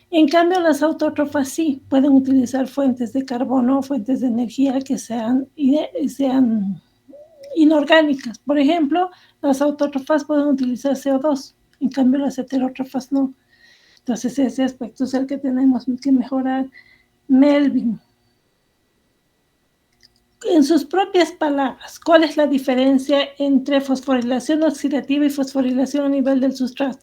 En cambio, las autótrofas sí pueden utilizar fuentes de carbono, fuentes de energía que sean inorgánicas. Por ejemplo, las autótrofas pueden utilizar CO2, en cambio las heterótrofas no. Entonces ese aspecto es el que tenemos que mejorar. Melvin, en sus propias palabras, ¿cuál es la diferencia entre fosforilación oxidativa y fosforilación a nivel del sustrato?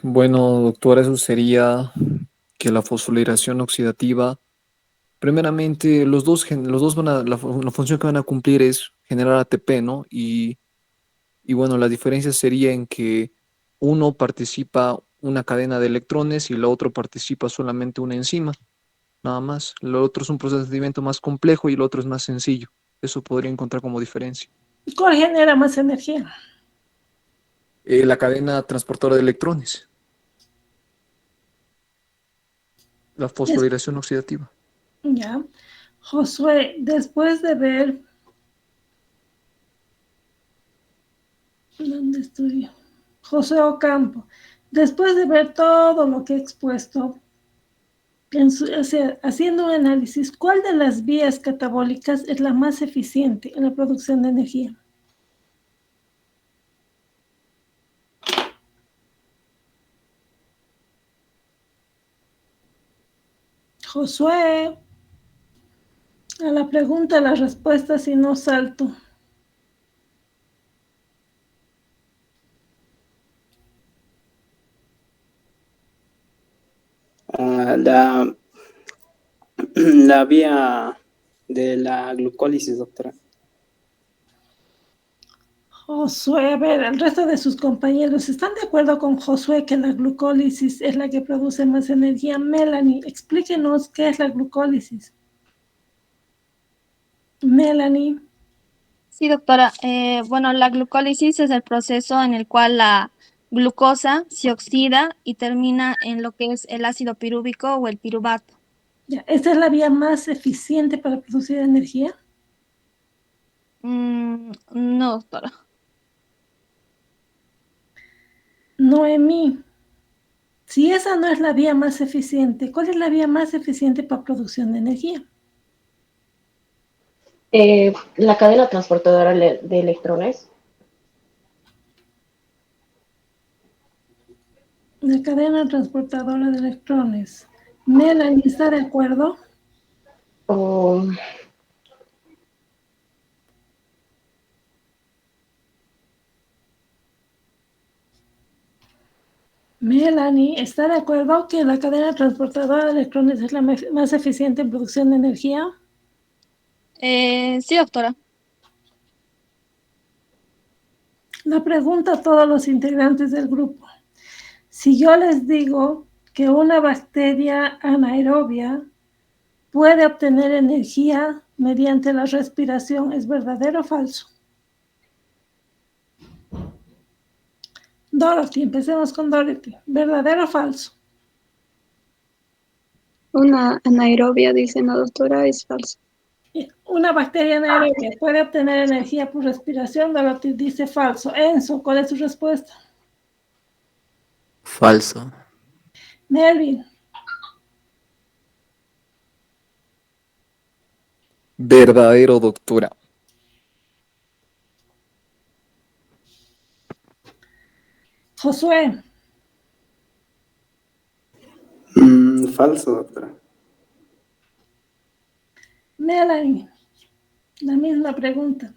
Bueno, doctora, eso sería que la fosforilación oxidativa, primeramente, los dos la función que van a cumplir es generar ATP, ¿no? Y bueno, la diferencia sería en que uno participa una cadena de electrones y el otro participa solamente una enzima, nada más. Lo otro es un procedimiento más complejo y el otro es más sencillo. Eso podría encontrar como diferencia. ¿Cuál genera más energía? La cadena transportadora de electrones, la fosforilación oxidativa. Ya. Josué, después de ver... ¿Dónde estoy? José Ocampo, después de ver todo lo que he expuesto, haciendo un análisis, ¿cuál de las vías catabólicas es la más eficiente en la producción de energía? Josué, a la pregunta, la respuesta, si no salto. La vía de la glucólisis, doctora. Josué, a ver, el resto de sus compañeros, ¿están de acuerdo con Josué que la glucólisis es la que produce más energía? Melanie, explíquenos qué es la glucólisis. Melanie. Sí, doctora. Bueno, la glucólisis es el proceso en el cual la glucosa se oxida y termina en lo que es el ácido pirúvico o el piruvato. Ya, ¿esta es la vía más eficiente para producir energía? No, doctora. Noemí, si esa no es la vía más eficiente, ¿cuál es la vía más eficiente para producción de energía? La cadena transportadora de electrones. La cadena transportadora de electrones. Melanie, ¿está de acuerdo? O Melanie, ¿está de acuerdo que la cadena transportadora de electrones es la más eficiente en producción de energía? Sí, doctora. La pregunta a todos los integrantes del grupo. Si yo les digo que una bacteria anaerobia puede obtener energía mediante la respiración, ¿es verdadero o falso? Dorothy, empecemos con Dorothy. ¿Verdadero o falso? Una anaerobia, dice la doctora, es falso. Una bacteria anaerobia puede obtener energía por respiración. Dorothy dice falso. Enzo, ¿cuál es su respuesta? Falso. Melvin, Verdadero, doctora. Josué, Falso, doctora. Melanie, la misma pregunta.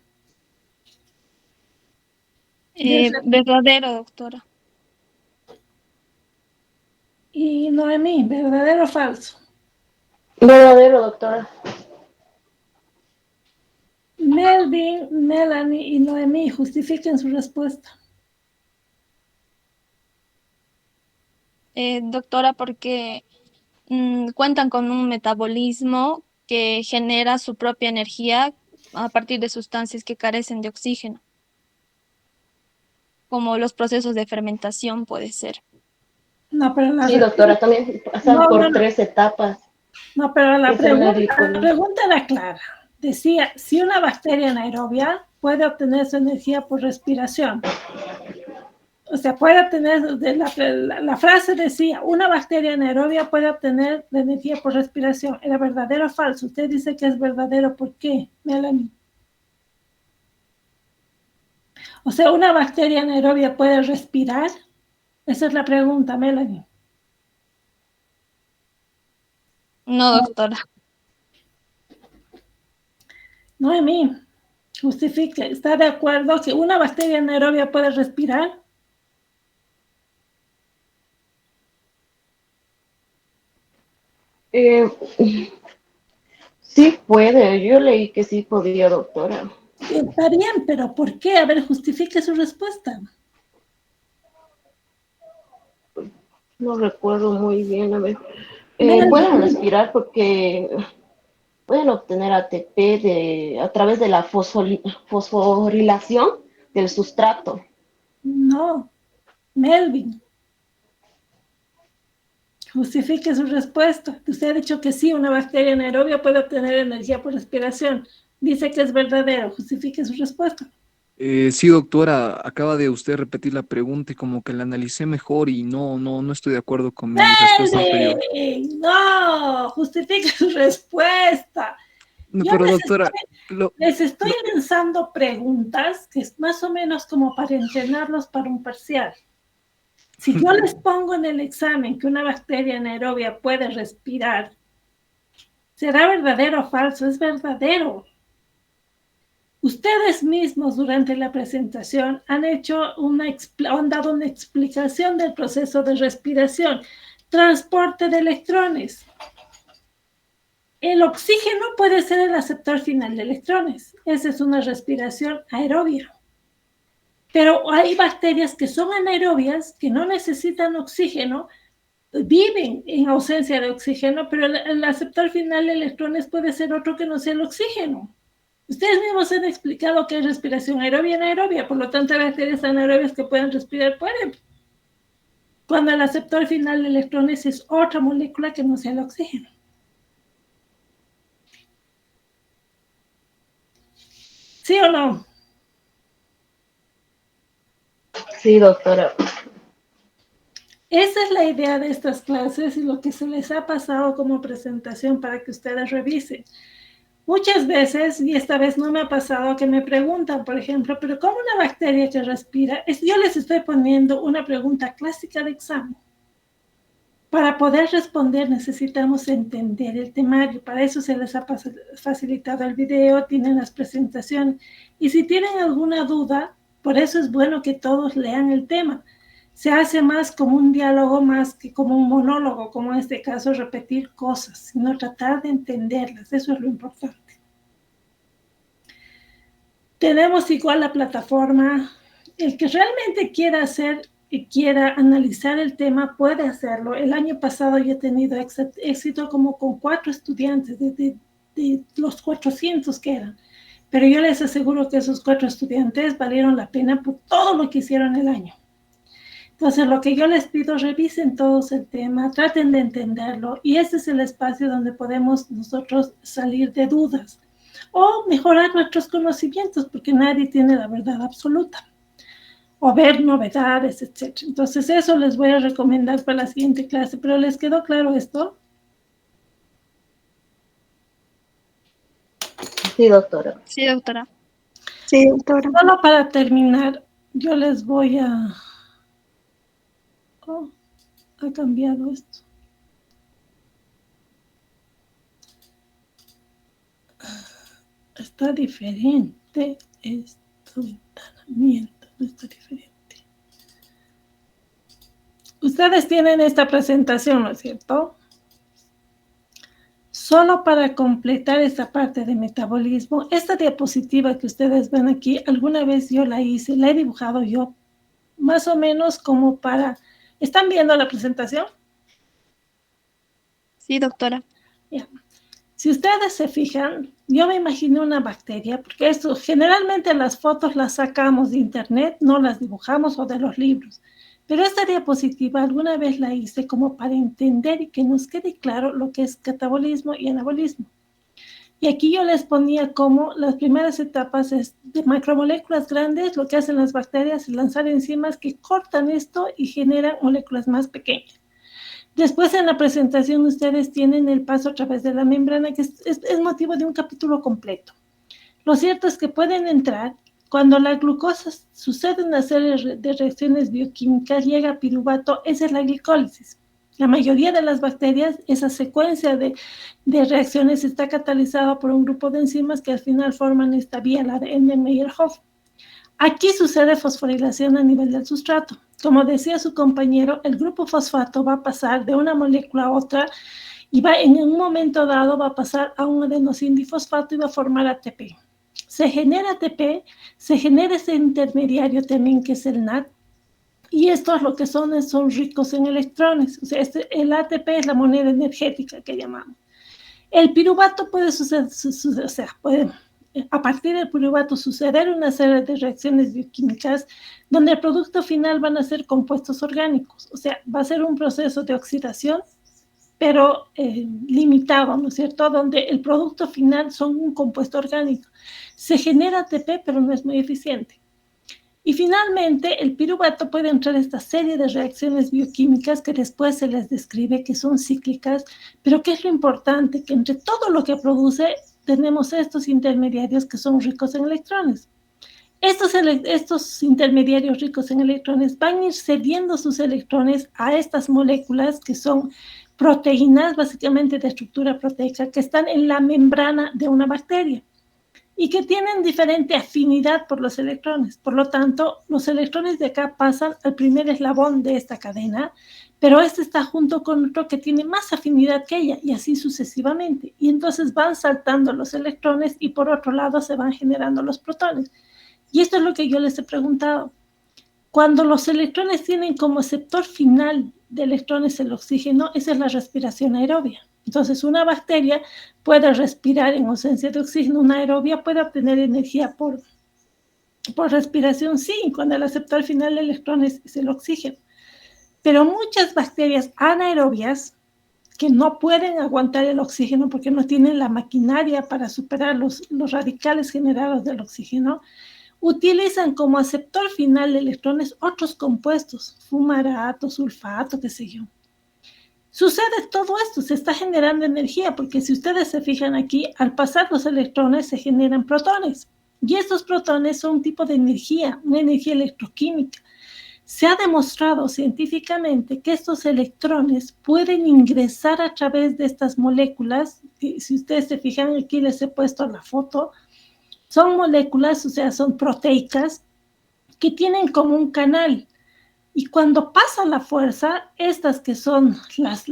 Verdadero, doctora. Y Noemí, ¿verdadero o falso? verdadero, doctora. Melvin, Melanie y Noemí, justifiquen su respuesta. Doctora, porque cuentan con un metabolismo que genera su propia energía a partir de sustancias que carecen de oxígeno, como los procesos de fermentación puede ser. No, pero Sí, doctora, también pasan por 3 etapas. No, pero la Es el pregunta era clara. Decía, si una bacteria anaerobia puede obtener su energía por respiración. O sea, puede obtener, la frase decía, una bacteria anaerobia puede obtener la energía por respiración. ¿Era verdadero o falso? Usted dice que es verdadero. ¿Por qué, Melanie? O sea, ¿una bacteria anaerobia puede respirar? Esa es la pregunta, Melanie. No, doctora. Noemí, justifique. ¿Está de acuerdo que una bacteria anaerobia puede respirar? Sí puede, yo leí que sí podía, doctora. Está bien, pero ¿por qué? A ver, justifique su respuesta. No recuerdo muy bien, a ver. Pueden respirar porque pueden obtener ATP a través de la fosforilación del sustrato. No, Melvin. Justifique su respuesta. Usted ha dicho que sí, una bacteria anaerobia puede obtener energía por respiración. Dice que es verdadero. Justifique su respuesta. Sí, doctora, acaba de usted repetir la pregunta y como que la analicé mejor y no estoy de acuerdo con mi respuesta anterior. No, justifique su respuesta. No, Yo pero doctora, les estoy lanzando preguntas que es más o menos como para entrenarlos para un parcial. Si yo les pongo en el examen que una bacteria anaerobia puede respirar, ¿será verdadero o falso? Es verdadero. Ustedes mismos durante la presentación han dado una explicación del proceso de respiración, transporte de electrones. El oxígeno puede ser el aceptor final de electrones. Esa es una respiración aerobia. Pero hay bacterias que son anaerobias, que no necesitan oxígeno, viven en ausencia de oxígeno, pero el aceptor final de electrones puede ser otro que no sea el oxígeno. Ustedes mismos han explicado que hay respiración aerobia y anaerobia, por lo tanto, hay bacterias anaerobias que pueden respirar, pueden. Cuando el aceptor final de electrones es otra molécula que no sea el oxígeno. ¿Sí o no? Sí, doctora. Esa es la idea de estas clases y lo que se les ha pasado como presentación para que ustedes revisen. Muchas veces, y esta vez no me ha pasado, que me preguntan, por ejemplo, ¿pero cómo una bacteria que respira? Yo les estoy poniendo una pregunta clásica de examen. Para poder responder necesitamos entender el temario. Para eso se les ha facilitado el video, tienen las presentaciones. Y si tienen alguna duda, por eso es bueno que todos lean el tema. Se hace más como un diálogo más que como un monólogo, como en este caso repetir cosas, sino tratar de entenderlas. Eso es lo importante. Tenemos igual la plataforma. El que realmente quiera hacer y quiera analizar el tema puede hacerlo. El año pasado yo he tenido éxito como con 4 estudiantes de los 400 que eran. Pero yo les aseguro que esos 4 estudiantes valieron la pena por todo lo que hicieron el año. Entonces, lo que yo les pido, revisen todos el tema, traten de entenderlo, y ese es el espacio donde podemos nosotros salir de dudas o mejorar nuestros conocimientos, porque nadie tiene la verdad absoluta, o ver novedades, etc. Entonces, eso les voy a recomendar para la siguiente clase. ¿Pero les quedó claro esto? Sí, doctora. Sí, doctora. Sí, doctora. Solo para terminar, yo les voy a... Oh, ha cambiado esto. Está diferente esto, ventanamiento, no está diferente. Ustedes tienen esta presentación, ¿no es cierto? Solo para completar esta parte de metabolismo, esta diapositiva que ustedes ven aquí, alguna vez yo la hice, la he dibujado yo, más o menos como para... ¿Están viendo la presentación? Sí, doctora. Ya. Si ustedes se fijan, yo me imaginé una bacteria, porque esto generalmente las fotos las sacamos de internet, no las dibujamos o de los libros. Pero esta diapositiva alguna vez la hice como para entender y que nos quede claro lo que es catabolismo y anabolismo. Y aquí yo les ponía como las primeras etapas es de macromoléculas grandes, lo que hacen las bacterias es lanzar enzimas que cortan esto y generan moléculas más pequeñas. Después en la presentación ustedes tienen el paso a través de la membrana, que es motivo de un capítulo completo. Lo cierto es que pueden entrar, cuando la glucosa sucede una serie de reacciones bioquímicas, llega a piruvato, esa es la glicólisis. La mayoría de las bacterias, esa secuencia de reacciones está catalizada por un grupo de enzimas que al final forman esta vía, la de Ende-Meyer-Hof. Aquí sucede fosforilación a nivel del sustrato. Como decía su compañero, el grupo fosfato va a pasar de una molécula a otra y en un momento dado va a pasar a un adenosindifosfato y va a formar ATP. Se genera ATP, se genera ese intermediario también que es el NAD, y estos lo que son ricos en electrones. O sea, el ATP es la moneda energética que llamamos. El piruvato puede suceder, puede a partir del piruvato suceder una serie de reacciones bioquímicas donde el producto final van a ser compuestos orgánicos. O sea, va a ser un proceso de oxidación, pero limitado, ¿no es cierto? Donde el producto final son un compuesto orgánico. Se genera ATP, pero no es muy eficiente. Y finalmente, el piruvato puede entrar a esta serie de reacciones bioquímicas que después se les describe que son cíclicas, pero ¿qué es lo importante? Que entre todo lo que produce tenemos estos intermediarios que son ricos en electrones. Estos intermediarios ricos en electrones van a ir cediendo sus electrones a estas moléculas que son proteínas, básicamente de estructura proteica, que están en la membrana de una bacteria y que tienen diferente afinidad por los electrones. Por lo tanto, los electrones de acá pasan al primer eslabón de esta cadena, pero este está junto con otro que tiene más afinidad que ella, y así sucesivamente. Y entonces van saltando los electrones y por otro lado se van generando los protones. Y esto es lo que yo les he preguntado. Cuando los electrones tienen como aceptor final de electrones el oxígeno, esa es la respiración aerobia. Entonces, una bacteria puede respirar en ausencia de oxígeno, una aerobia puede obtener energía por respiración, sí, cuando el aceptor final de electrones es el oxígeno. Pero muchas bacterias anaerobias que no pueden aguantar el oxígeno porque no tienen la maquinaria para superar los radicales generados del oxígeno, utilizan como aceptor final de electrones otros compuestos, fumarato, sulfato, qué sé yo. Sucede todo esto, se está generando energía, porque si ustedes se fijan aquí, al pasar los electrones se generan protones. Y estos protones son un tipo de energía, una energía electroquímica. Se ha demostrado científicamente que estos electrones pueden ingresar a través de estas moléculas. Y si ustedes se fijan, aquí les he puesto la foto. Son moléculas, o sea, son proteicas que tienen como un canal. Y cuando pasa la fuerza, estas que son las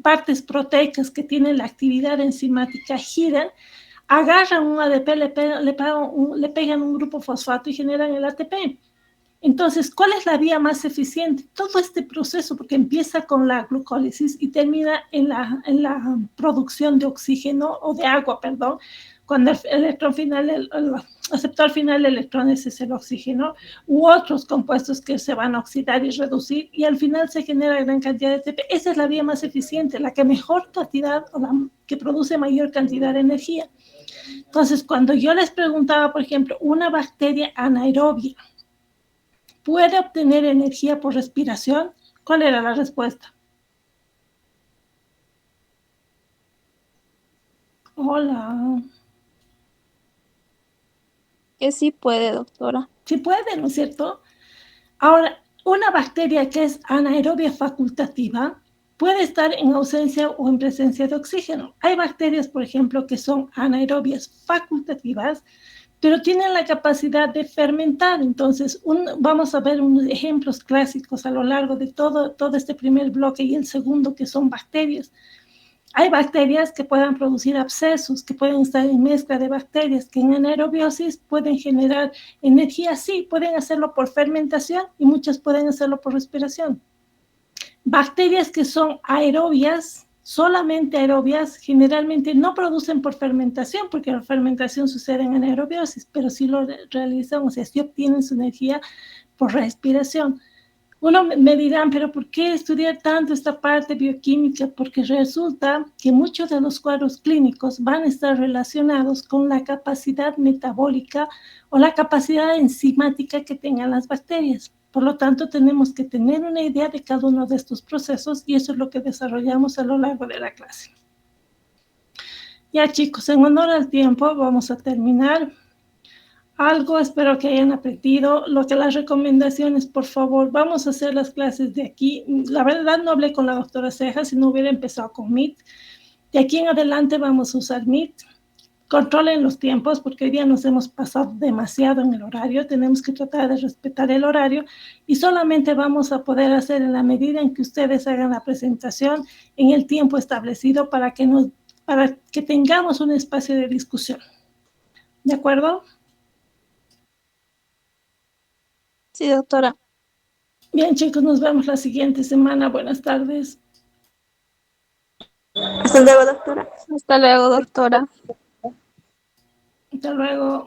partes proteicas que tienen la actividad enzimática giran, agarran un ADP, le pegan un grupo fosfato y generan el ATP. Entonces, ¿cuál es la vía más eficiente? Todo este proceso, porque empieza con la glucólisis y termina en la producción de oxígeno o de agua, perdón, cuando el electrón final, el aceptor final del electrón es el oxígeno, u otros compuestos que se van a oxidar y reducir, y al final se genera gran cantidad de ATP. Esa es la vía más eficiente, la que mejor cantidad, o la que produce mayor cantidad de energía. Entonces, cuando yo les preguntaba, por ejemplo, una bacteria anaerobia, ¿puede obtener energía por respiración? ¿Cuál era la respuesta? Hola. Que sí puede, doctora. Sí puede, ¿no es cierto? Ahora, una bacteria que es anaerobia facultativa puede estar en ausencia o en presencia de oxígeno. Hay bacterias, por ejemplo, que son anaerobias facultativas, pero tienen la capacidad de fermentar. Entonces, vamos a ver unos ejemplos clásicos a lo largo de todo este primer bloque y el segundo, que son bacterias. Hay bacterias que puedan producir abscesos, que pueden estar en mezcla de bacterias, que en anaerobiosis pueden generar energía. Sí, pueden hacerlo por fermentación y muchas pueden hacerlo por respiración. Bacterias que son aerobias, solamente aerobias, generalmente no producen por fermentación, porque la fermentación sucede en anaerobiosis, pero sí lo realizan, o sea, sí obtienen su energía por respiración. Uno me dirán, pero ¿por qué estudiar tanto esta parte bioquímica? Porque resulta que muchos de los cuadros clínicos van a estar relacionados con la capacidad metabólica o la capacidad enzimática que tengan las bacterias. Por lo tanto, tenemos que tener una idea de cada uno de estos procesos y eso es lo que desarrollamos a lo largo de la clase. Ya, chicos, en honor al tiempo, vamos a terminar. Algo espero que hayan aprendido. Lo que las recomendaciones, por favor, vamos a hacer las clases de aquí. La verdad no hablé con la doctora Ceja, si no hubiera empezado con Meet. De aquí en adelante vamos a usar Meet. Controlen los tiempos porque hoy día nos hemos pasado demasiado en el horario. Tenemos que tratar de respetar el horario y solamente vamos a poder hacer en la medida en que ustedes hagan la presentación en el tiempo establecido para que tengamos un espacio de discusión. ¿De acuerdo? Sí, doctora. Bien, chicos, nos vemos la siguiente semana. Buenas tardes. Hasta luego, doctora. Hasta luego, doctora. Hasta luego.